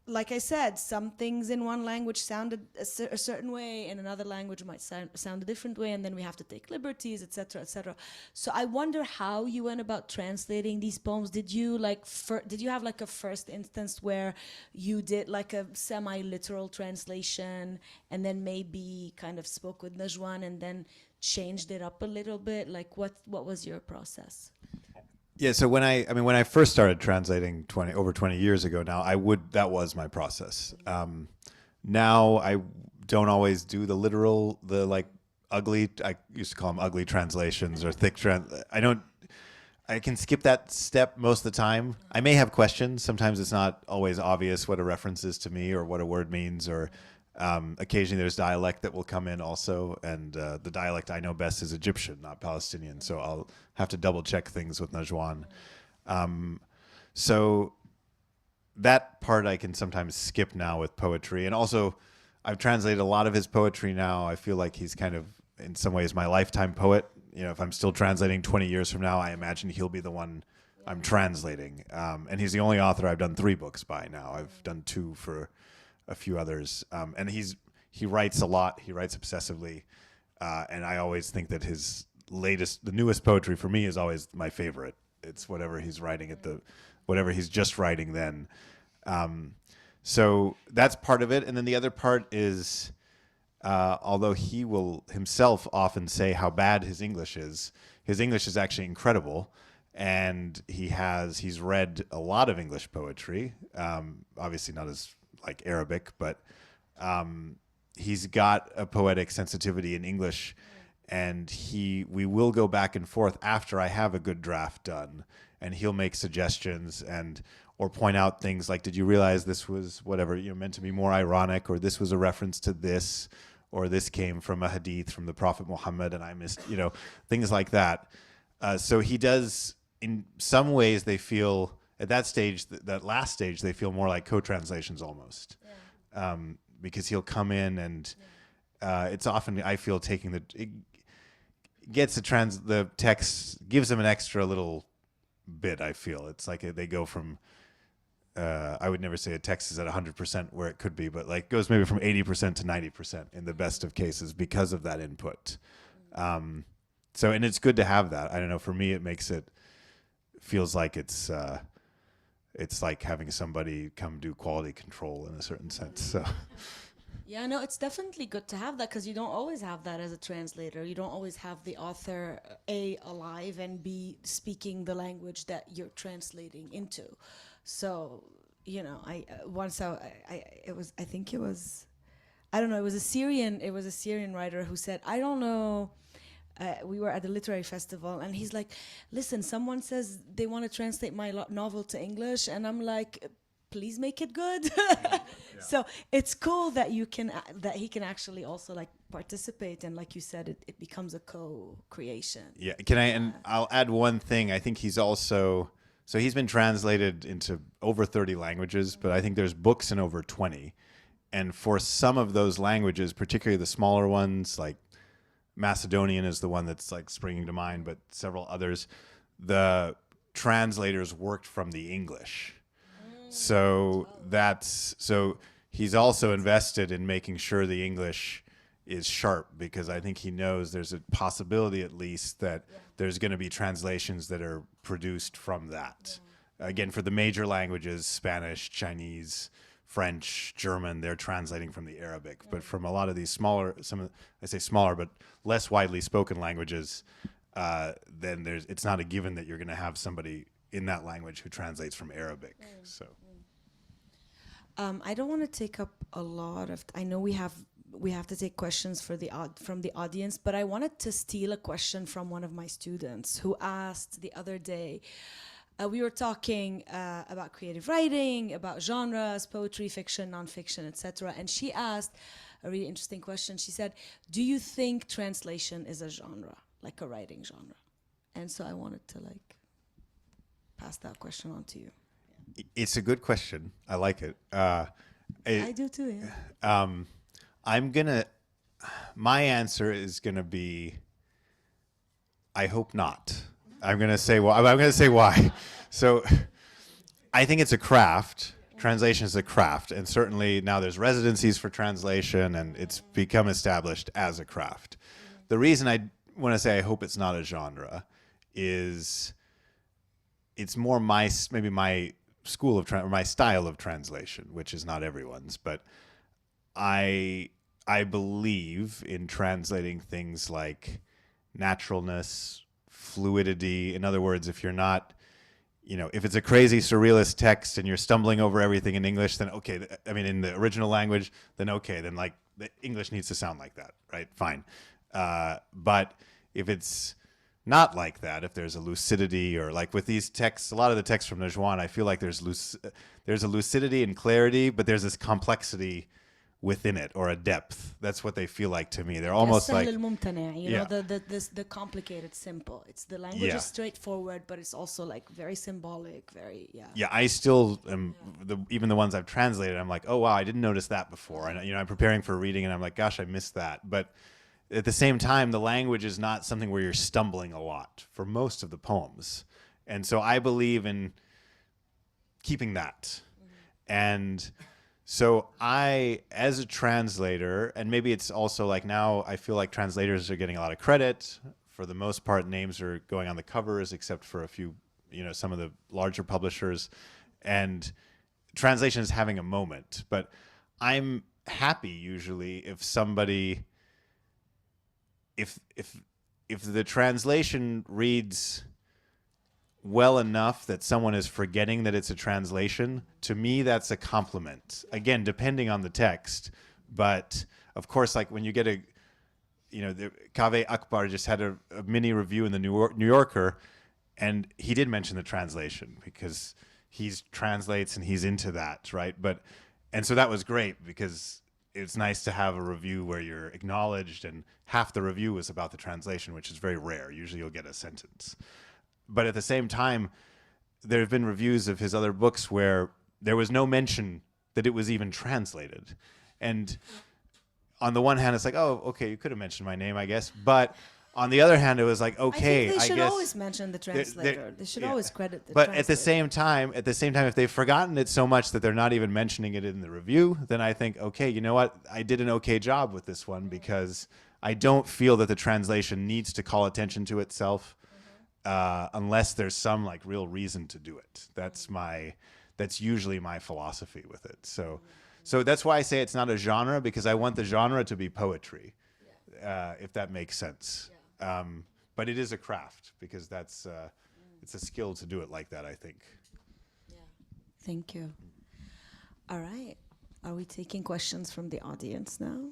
[SPEAKER 2] like I said, some things in one language sounded a certain way, in another language might sound a different way, and then we have to take liberties, etc., etc. So I wonder how you went about translating these poems. Did you did you have like a first instance where you did like a semi-literal translation, and then maybe kind of spoke with Najwan and then changed it up a little bit? Like what was your process?
[SPEAKER 4] Yeah, so when I first started translating over 20 years ago now, that was my process. Now I don't always do the literal, ugly, I used to call them ugly translations or thick I can skip that step most of the time. I may have questions. Sometimes it's not always obvious what a reference is to me or what a word means, or occasionally there's dialect that will come in also, and the dialect I know best is Egyptian, not Palestinian, so I'll have to double check things with Najwan. So that part I can sometimes skip now with poetry, and also I've translated a lot of his poetry now. I feel like he's kind of, in some ways, my lifetime poet. You know, if I'm still translating 20 years from now, I imagine he'll be the one I'm translating. And he's the only author I've done 3 books by now. I've done 2 for a few others, and he writes a lot. He writes obsessively, and I always think that the newest poetry for me is always my favorite. It's whatever he's writing whatever he's just writing then. So that's part of it, and then the other part is, although he will himself often say how bad his English is actually incredible. And he's read a lot of English poetry, obviously not as like Arabic, but he's got a poetic sensitivity in English, and we will go back and forth after I have a good draft done, and he'll make suggestions or point out things like, did you realize this was whatever, meant to be more ironic, or this was a reference to this, or this came from a hadith from the Prophet Muhammad and I missed, things like that. So he does, in some ways they feel, at that stage, that last stage, they feel more like co-translations almost, because he'll come in and it's often, I feel, gets the text, gives them an extra little bit. I feel it's like they go from, I would never say a text is at 100% where it could be, but like goes maybe from 80% to 90% in the best of cases because of that input. So, and it's good to have that. I don't know. For me, feels like it's like having somebody come do quality control in a certain sense. So.
[SPEAKER 2] Yeah, no, it's definitely good to have that, because you don't always have that as a translator. You don't always have the author A, alive, and B, speaking the language that you're translating into. So, I think it was a Syrian writer who said, I don't know, we were at a literary festival, and he's like, listen, someone says they want to translate my novel to English, and I'm like, please make it good. Yeah. So it's cool that he can actually also like participate, and like you said, it becomes a co-creation.
[SPEAKER 4] Yeah, and I'll add one thing. I think he's been translated into over 30 languages, but I think there's books in over 20. And for some of those languages, particularly the smaller ones, like Macedonian is the one that's like springing to mind, but several others, the translators worked from the English. So he's also invested in making sure the English is sharp, because I think he knows there's a possibility at least that there's going to be translations that are produced from that. Again, for the major languages, Spanish, Chinese, French, German, they're translating from the Arabic. But from a lot of these smaller, I say smaller, but less widely spoken languages, then it's not a given that you're going to have somebody in that language who translates from Arabic. So
[SPEAKER 2] I don't want to take up a lot of I know we have to take questions from the audience, but I wanted to steal a question from one of my students who asked the other day. We were talking about creative writing, about genres, poetry, fiction, nonfiction, etc. And she asked a really interesting question. She said, do you think translation is a genre, like a writing genre? And so I wanted to pass that question on to you.
[SPEAKER 4] It's a good question. I like it.
[SPEAKER 2] I do too, yeah.
[SPEAKER 4] My answer is gonna be, I hope not. I'm gonna say why. So I think it's a craft, translation is a craft, and certainly now there's residencies for translation, and it's become established as a craft. The reason I want to say I hope it's not a genre is it's more maybe my school of or my style of translation, which is not everyone's, but I believe in translating things like naturalness, fluidity. In other words, if you're not, if it's a crazy surrealist text and you're stumbling over everything in English, then okay, in the original language, then okay, then like the English needs to sound like that, right? Fine. But if it's not like that, if there's a lucidity, or like with these texts, a lot of the texts from Najwan, I feel like there's a lucidity and clarity, but there's this complexity within it, or a depth. That's what they feel like to me. They're almost like
[SPEAKER 2] the complicated simple. It's the language is straightforward, but it's also like very symbolic,
[SPEAKER 4] I still am even the ones I've translated, I'm like, oh wow, I didn't notice that before. And I'm preparing for a reading and I'm like, gosh, I missed that. But at the same time, the language is not something where you're stumbling a lot for most of the poems. And so I believe in keeping that. And so I, as a translator, and maybe it's also like now I feel like translators are getting a lot of credit. For the most part, names are going on the covers, except for a few, some of the larger publishers. And translation is having a moment. But I'm happy usually if somebody, if the translation reads well enough that someone is forgetting that it's a translation, to me that's a compliment. Again, depending on the text, but of course, like when you get Kaveh Akbar just had a mini review in the New Yorker, and he did mention the translation because he translates and he's into that, right? And so that was great because it's nice to have a review where you're acknowledged, and half the review was about the translation, which is very rare. Usually you'll get a sentence. But at the same time, there have been reviews of his other books where there was no mention that it was even translated. And on the one hand, it's like, oh, okay, you could have mentioned my name, I guess. But on the other hand, it was like, okay,
[SPEAKER 2] I think they should
[SPEAKER 4] guess
[SPEAKER 2] always mention the translator. They should always credit the
[SPEAKER 4] But
[SPEAKER 2] translator.
[SPEAKER 4] at the same time, if they've forgotten it so much that they're not even mentioning it in the review, then I think, okay, you know what? I did an okay job with this one because I don't feel that the translation needs to call attention to itself. Unless there's some like real reason to do it. That's usually my philosophy with it. So that's why I say it's not a genre, because I want the genre to be poetry, if that makes sense. But it is a craft, because that's it's a skill to do it like that, I think.
[SPEAKER 2] Yeah. Thank you. All right. Are we taking questions from the audience now?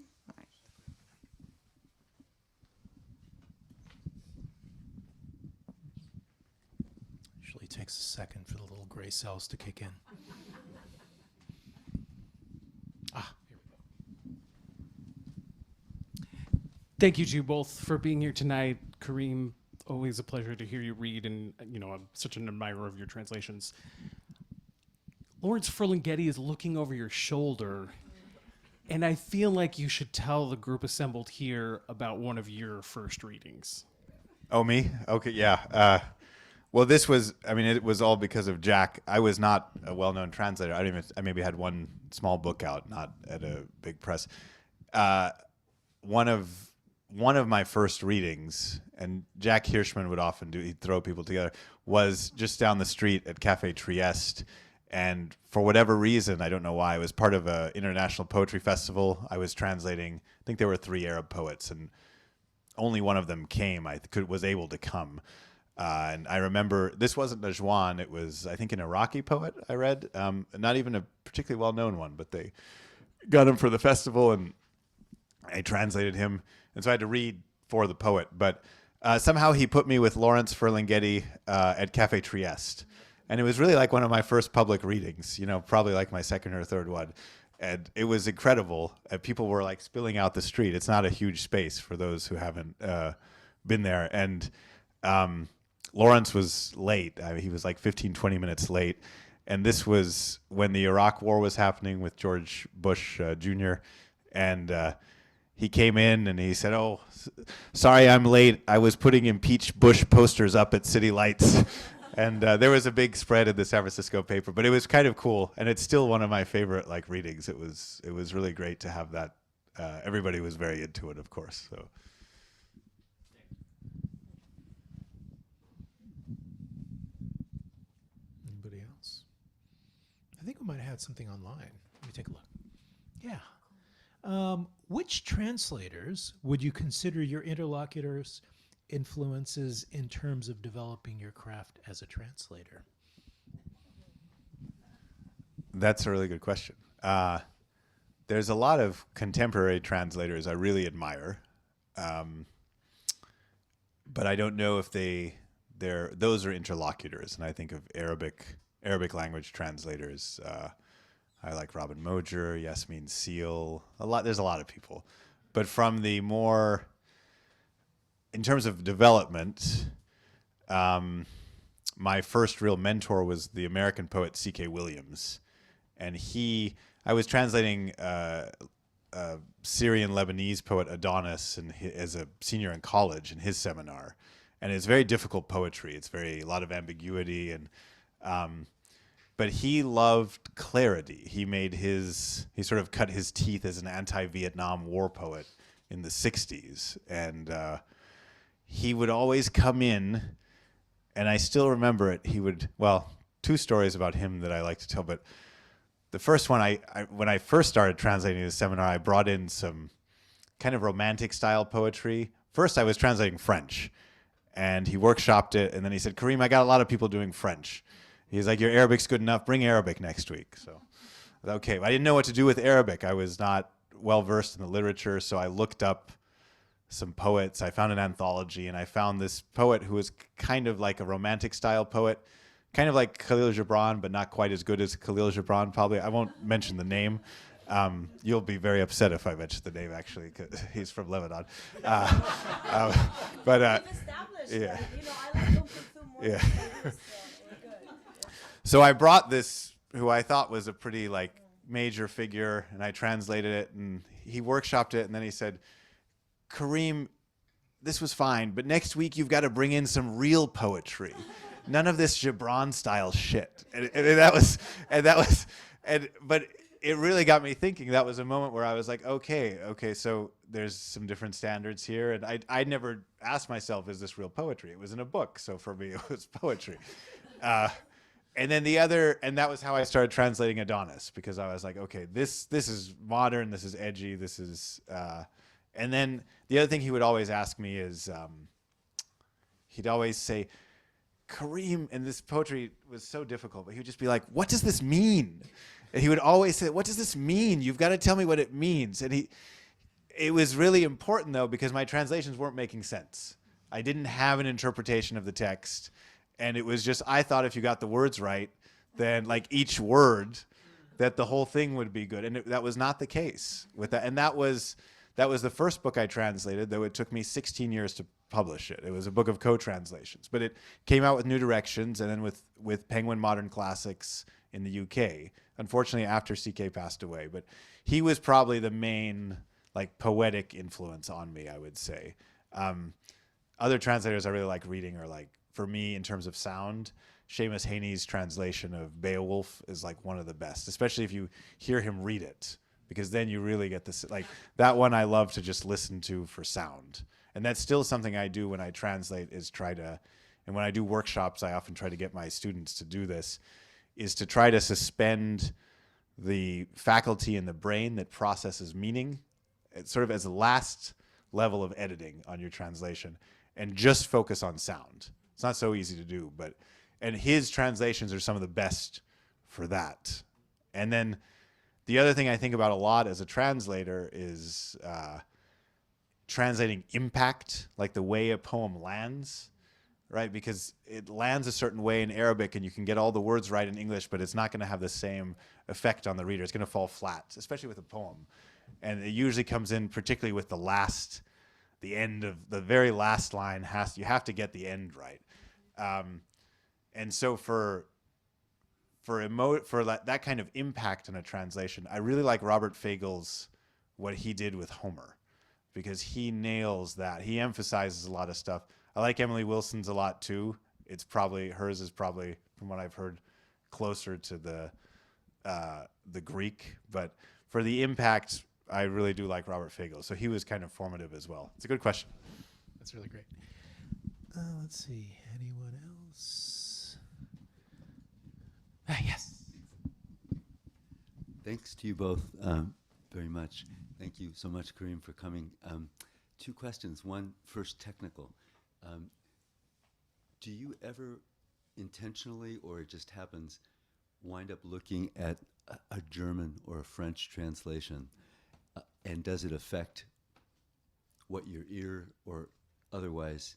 [SPEAKER 1] Usually takes a second for the little gray cells to kick in. Here we go.
[SPEAKER 3] Thank you to you both for being here tonight. Kareem, always a pleasure to hear you read, and I'm such an admirer of your translations. Lawrence Ferlinghetti is looking over your shoulder, and I feel like you should tell the group assembled here about one of your first readings.
[SPEAKER 4] Oh, me? Okay, yeah. Well, this was, it was all because of Jack. I was not a well-known translator. I maybe had one small book out, not at a big press. One of my first readings, and Jack Hirschman would often he'd throw people together, was just down the street at Cafe Trieste. And for whatever reason, I don't know why, it was part of an international poetry festival. I was translating, I think there were 3 Arab poets, and only one of them came. Was able to come. And I remember, this wasn't Najwan, it was, I think, an Iraqi poet I read. Not even a particularly well-known one, but they got him for the festival, and I translated him. And so I had to read for the poet. But somehow he put me with Lawrence Ferlinghetti at Cafe Trieste. And it was really like one of my first public readings, probably like my second or third one. And it was incredible. People were like spilling out the street. It's not a huge space for those who haven't been there. And Lawrence was late. He was like 15, 20 minutes late. And this was when the Iraq War was happening with George Bush Jr. And he came in and he said, "Oh, sorry I'm late. I was putting impeach Bush posters up at City Lights." And there was a big spread in the San Francisco paper, but it was kind of cool, and it's still one of my favorite like readings. It was really great to have that. Everybody was very into it, of course. So.
[SPEAKER 1] Anybody else? I think we might have had something online. Let me take a look. Yeah. Which translators would you consider your interlocutors' influences in terms of developing your craft as a translator?
[SPEAKER 4] That's a really good question. There's a lot of contemporary translators I really admire, but I don't know if those are interlocutors. And I think of Arabic language translators. I like Robin Mojer, Yasmin Seal. There's a lot of people, but from the more in terms of development, my first real mentor was the American poet C.K. Williams, and I was translating Syrian Lebanese poet Adonis as a senior in college in his seminar, and it's very difficult poetry. It's a lot of ambiguity, and but he loved clarity. He sort of cut his teeth as an anti-Vietnam War poet in the 60s, and he would always come in, and I still remember it. Two stories about him that I like to tell, but the first one, when I first started translating this seminar, I brought in some kind of romantic style poetry. First, I was translating French, and he workshopped it, and then he said, Kareem, I got a lot of people doing French. He's like, your Arabic's good enough, bring Arabic next week. So, okay, I didn't know what to do with Arabic. I was not well versed in the literature, so I looked up some poets. I found an anthology, and I found this poet who was kind of like a romantic style poet, kind of like Khalil Gibran, but not quite as good as Khalil Gibran, probably. I won't mention the name. You'll be very upset if I mention the name, actually, because he's from Lebanon. But
[SPEAKER 2] We've established
[SPEAKER 4] yeah.
[SPEAKER 2] that, I like Kulthum more
[SPEAKER 4] Yeah.
[SPEAKER 2] than Fairuz, so we're good.
[SPEAKER 4] So I brought this, who I thought was a pretty major figure, and I translated it, and he workshopped it, and then he said, Kareem, this was fine, but next week you've got to bring in some real poetry. None of this Gibran style shit. But it really got me thinking. That was a moment where I was like, okay, so there's some different standards here. And I never asked myself, is this real poetry? It was in a book, so for me it was poetry. And then and that was how I started translating Adonis, because I was like, okay, this is modern, this is edgy, this is, and then the other thing he would always ask me is, he'd always say, Kareem, and this poetry was so difficult, but he would just be like, what does this mean? And he would always say, what does this mean? You've got to tell me what it means. And it was really important, though, because my translations weren't making sense. I didn't have an interpretation of the text. And it was just, I thought if you got the words right, then each word, that the whole thing would be good. And that was not the case with that. And that was the first book I translated, though it took me 16 years to publish it. It was a book of co-translations, but it came out with New Directions and then with Penguin Modern Classics in the UK. Unfortunately, after CK passed away, but he was probably the main poetic influence on me, I would say. Other translators I really like reading are for me, in terms of sound, Seamus Heaney's translation of Beowulf is one of the best, especially if you hear him read it, because then you really get this, that one I love to just listen to for sound. And that's still something I do when I translate, and when I do workshops, I often try to get my students to do this, is to try to suspend the faculty in the brain that processes meaning, sort of as a last level of editing on your translation, and just focus on sound. It's not so easy to do, and his translations are some of the best for that. And then the other thing I think about a lot as a translator is translating impact, the way a poem lands, right? Because it lands a certain way in Arabic, and you can get all the words right in English, but it's not going to have the same effect on the reader. It's going to fall flat, especially with a poem. And it usually comes in particularly with the end of the very last line you have to get the end right. And so for that kind of impact in a translation, I really like Robert Fagel's, what he did with Homer, because he nails that. He emphasizes a lot of stuff. I like Emily Wilson's a lot too. it's probably hers is probably, from what I've heard, closer to the Greek. But for the impact, I really do like Robert Fagel. So he was kind of formative as well. It's a good question.
[SPEAKER 1] That's really great. Let's see. Anyone else? Yes.
[SPEAKER 5] Thanks to you both very much. Thank you so much, Kareem, for coming. Two questions. One, first technical. Do you ever intentionally, or it just happens, wind up looking at a German or a French translation, and does it affect what your ear or otherwise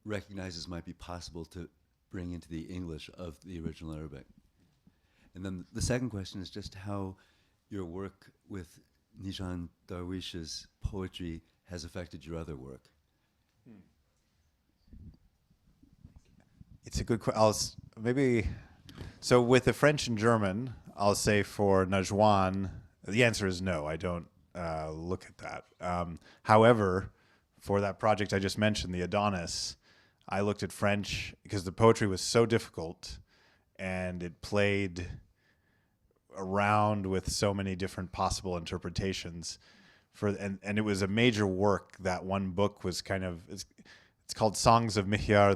[SPEAKER 5] recognizes might be possible to bring into the English of the original Arabic? And then the second question is just how your work with Najwan Darwish's poetry has affected your other work.
[SPEAKER 4] It's a good question. So with the French and German, I'll say for Najwan, the answer is no. I don't look at that. However, for that project I just mentioned, the Adonis, I looked at French because the poetry was so difficult and it played around with so many different possible interpretations. And it was a major work. That one book was kind of, it's called Songs of Mihyar,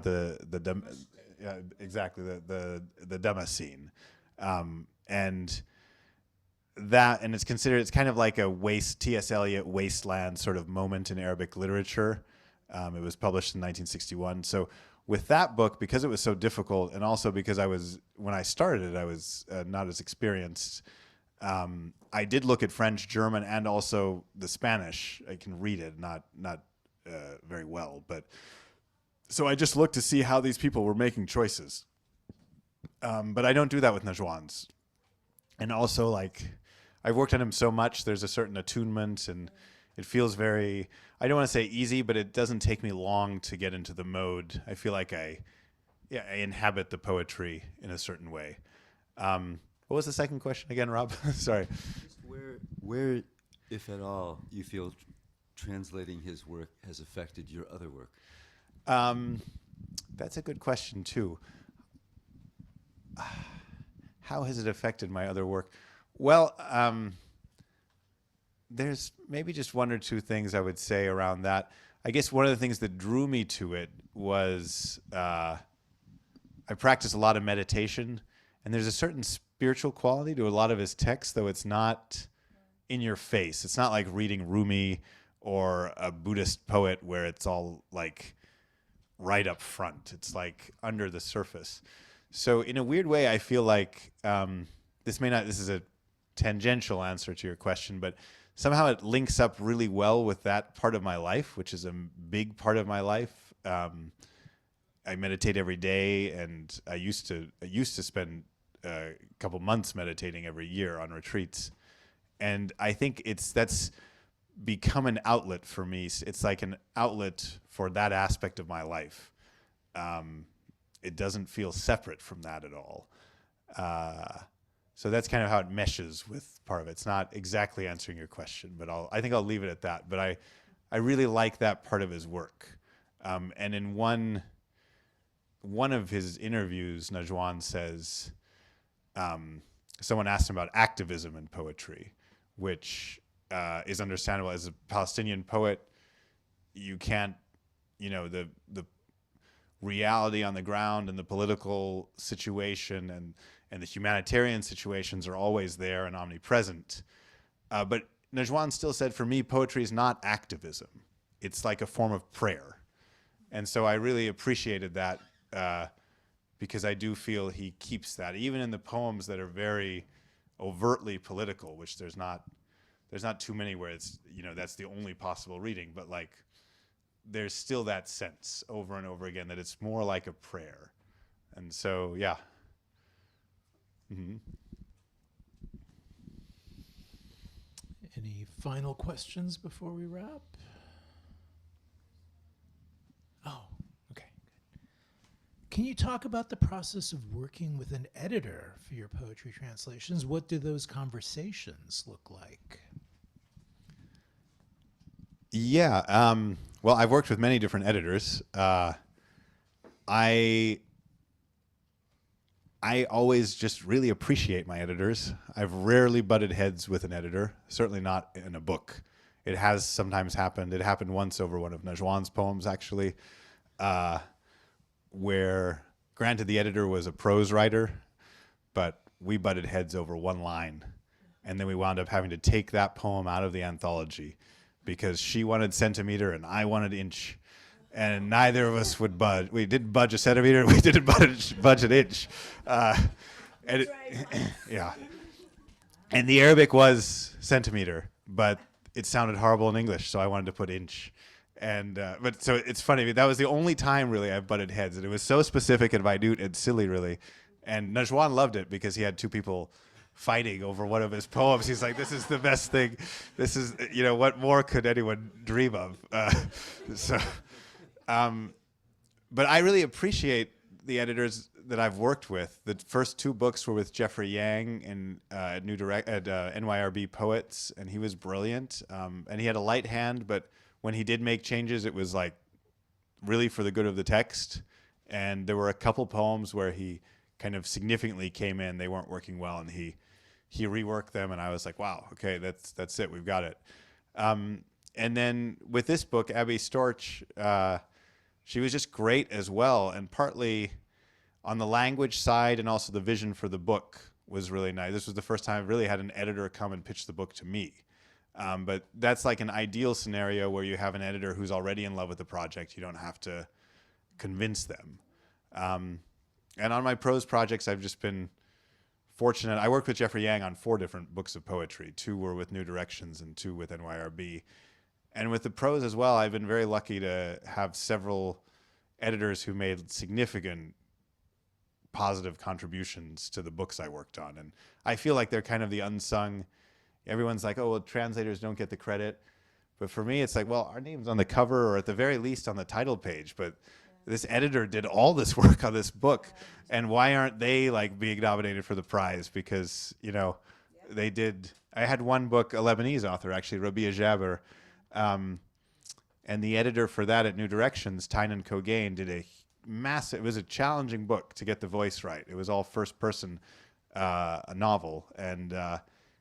[SPEAKER 4] exactly, the Damascene. And it's considered, it's kind of like a T.S. Eliot wasteland sort of moment in Arabic literature. It was published in 1961. So with that book, because it was so difficult, and also because when I started it, I was not as experienced, I did look at French, German, and also the Spanish. I can read it, not very well, but so I just looked to see how these people were making choices. But I don't do that with Najwan's. And also, I've worked on him so much, there's a certain attunement, and it feels very, I don't want to say easy, but it doesn't take me long to get into the mode. I feel like I inhabit the poetry in a certain way. What was the second question again, Rob? Sorry.
[SPEAKER 5] Just where, if at all, you feel translating his work has affected your other work?
[SPEAKER 4] That's a good question, too. How has it affected my other work? Well, there's maybe just one or two things I would say around that. I guess one of the things that drew me to it was I practice a lot of meditation, and there's a certain spiritual quality to a lot of his texts, though it's not in your face. It's not like reading Rumi or a Buddhist poet where it's all right up front. It's under the surface. So in a weird way, I feel like this is a tangential answer to your question, but somehow it links up really well with that part of my life, which is a big part of my life. I meditate every day, and I used to spend a couple months meditating every year on retreats. And I think that's become an outlet for me. It's like an outlet for that aspect of my life. It doesn't feel separate from that at all. So that's kind of how it meshes with part of it. It's not exactly answering your question, but I think I'll leave it at that. But I really like that part of his work. And in one of his interviews, Najwan says, someone asked him about activism in poetry, which is understandable. As a Palestinian poet, you can't, the reality on the ground and the political situation and the humanitarian situations are always there and omnipresent. But Najwan still said, for me, poetry is not activism. It's like a form of prayer. And so I really appreciated that because I do feel he keeps that, even in the poems that are very overtly political, which there's not too many where it's, that's the only possible reading, but there's still that sense over and over again that it's more like a prayer. And so, yeah. Mm-hmm.
[SPEAKER 1] Any final questions before we wrap? Oh, okay. Good. Can you talk about the process of working with an editor for your poetry translations? What do those conversations look like?
[SPEAKER 4] Yeah. Well, I've worked with many different editors. I always just really appreciate my editors. I've rarely butted heads with an editor, certainly not in a book. It has sometimes happened. It happened once over one of Najwan's poems, actually, where, granted, the editor was a prose writer, but we butted heads over one line. And then we wound up having to take that poem out of the anthology because she wanted centimeter and I wanted inch. And neither of us would budge. We didn't budge a centimeter. We didn't budge an inch. Yeah. And the Arabic was centimeter, but it sounded horrible in English, so I wanted to put inch. And but so it's funny. That was the only time really I butted heads, and it was so specific and minute and silly, really. And Najwan loved it because he had two people fighting over one of his poems. He's like, "This is the best thing. This is, you know, what more could anyone dream of?" But I really appreciate the editors that I've worked with. The first two books were with Jeffrey Yang at NYRB Poets, and he was brilliant. And he had a light hand, but when he did make changes, it was like really for the good of the text. And there were a couple poems where he kind of significantly came in. They weren't working well, and he reworked them, and I was like, wow, okay, that's it. We've got it. And then with this book, Abby Storch, she was just great as well, and partly on the language side and also the vision for the book was really nice. This was the first time I really had an editor come and pitch the book to me. But that's like an ideal scenario where you have an editor who's already in love with the project. You don't have to convince them. And on my prose projects, I've just been fortunate. I worked with Jeffrey Yang on 4 different books of poetry. 2 were with New Directions and 2 with NYRB. And with the prose as well, I've been very lucky to have several editors who made significant positive contributions to the books I worked on. And I feel like they're kind of the unsung. Everyone's like, oh, well, translators don't get the credit. But for me, it's like, well, our name's on the cover or at the very least on the title page. But this editor did all this work on this book. And why aren't they like being nominated for the prize? Because, you know, they did. I had one book, a Lebanese author, actually, Rabia Jaber. And the editor for that at New Directions, Tynan Cogain, did a massive, it was a challenging book to get the voice right. It was all first person, a novel. And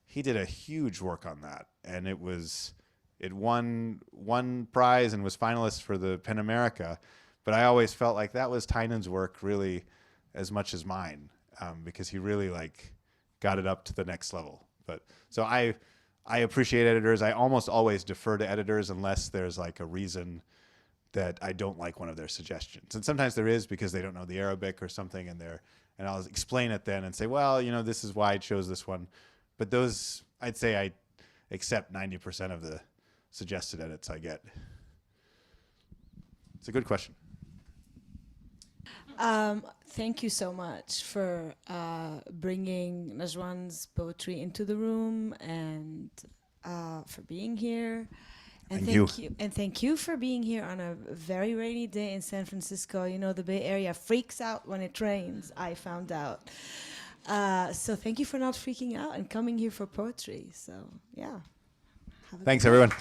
[SPEAKER 4] he did a huge work on that. And it won one prize and was finalist for the PEN America. But I always felt like that was Tynan's work really as much as mine, because he really like got it up to the next level. But so I appreciate editors. I almost always defer to editors unless there's like a reason that I don't like one of their suggestions. And sometimes there is because they don't know the Arabic or something, and I'll explain it then and say, well, you know, this is why I chose this one. But those, I'd say I accept 90% of the suggested edits I get. It's a good question.
[SPEAKER 2] Thank you so much for bringing Najwan's poetry into the room and for being here. And thank you for being here on a very rainy day in San Francisco. You know, the Bay Area freaks out when it rains, I found out. So thank you for not freaking out and coming here for poetry. So, yeah.
[SPEAKER 4] Thanks, everyone.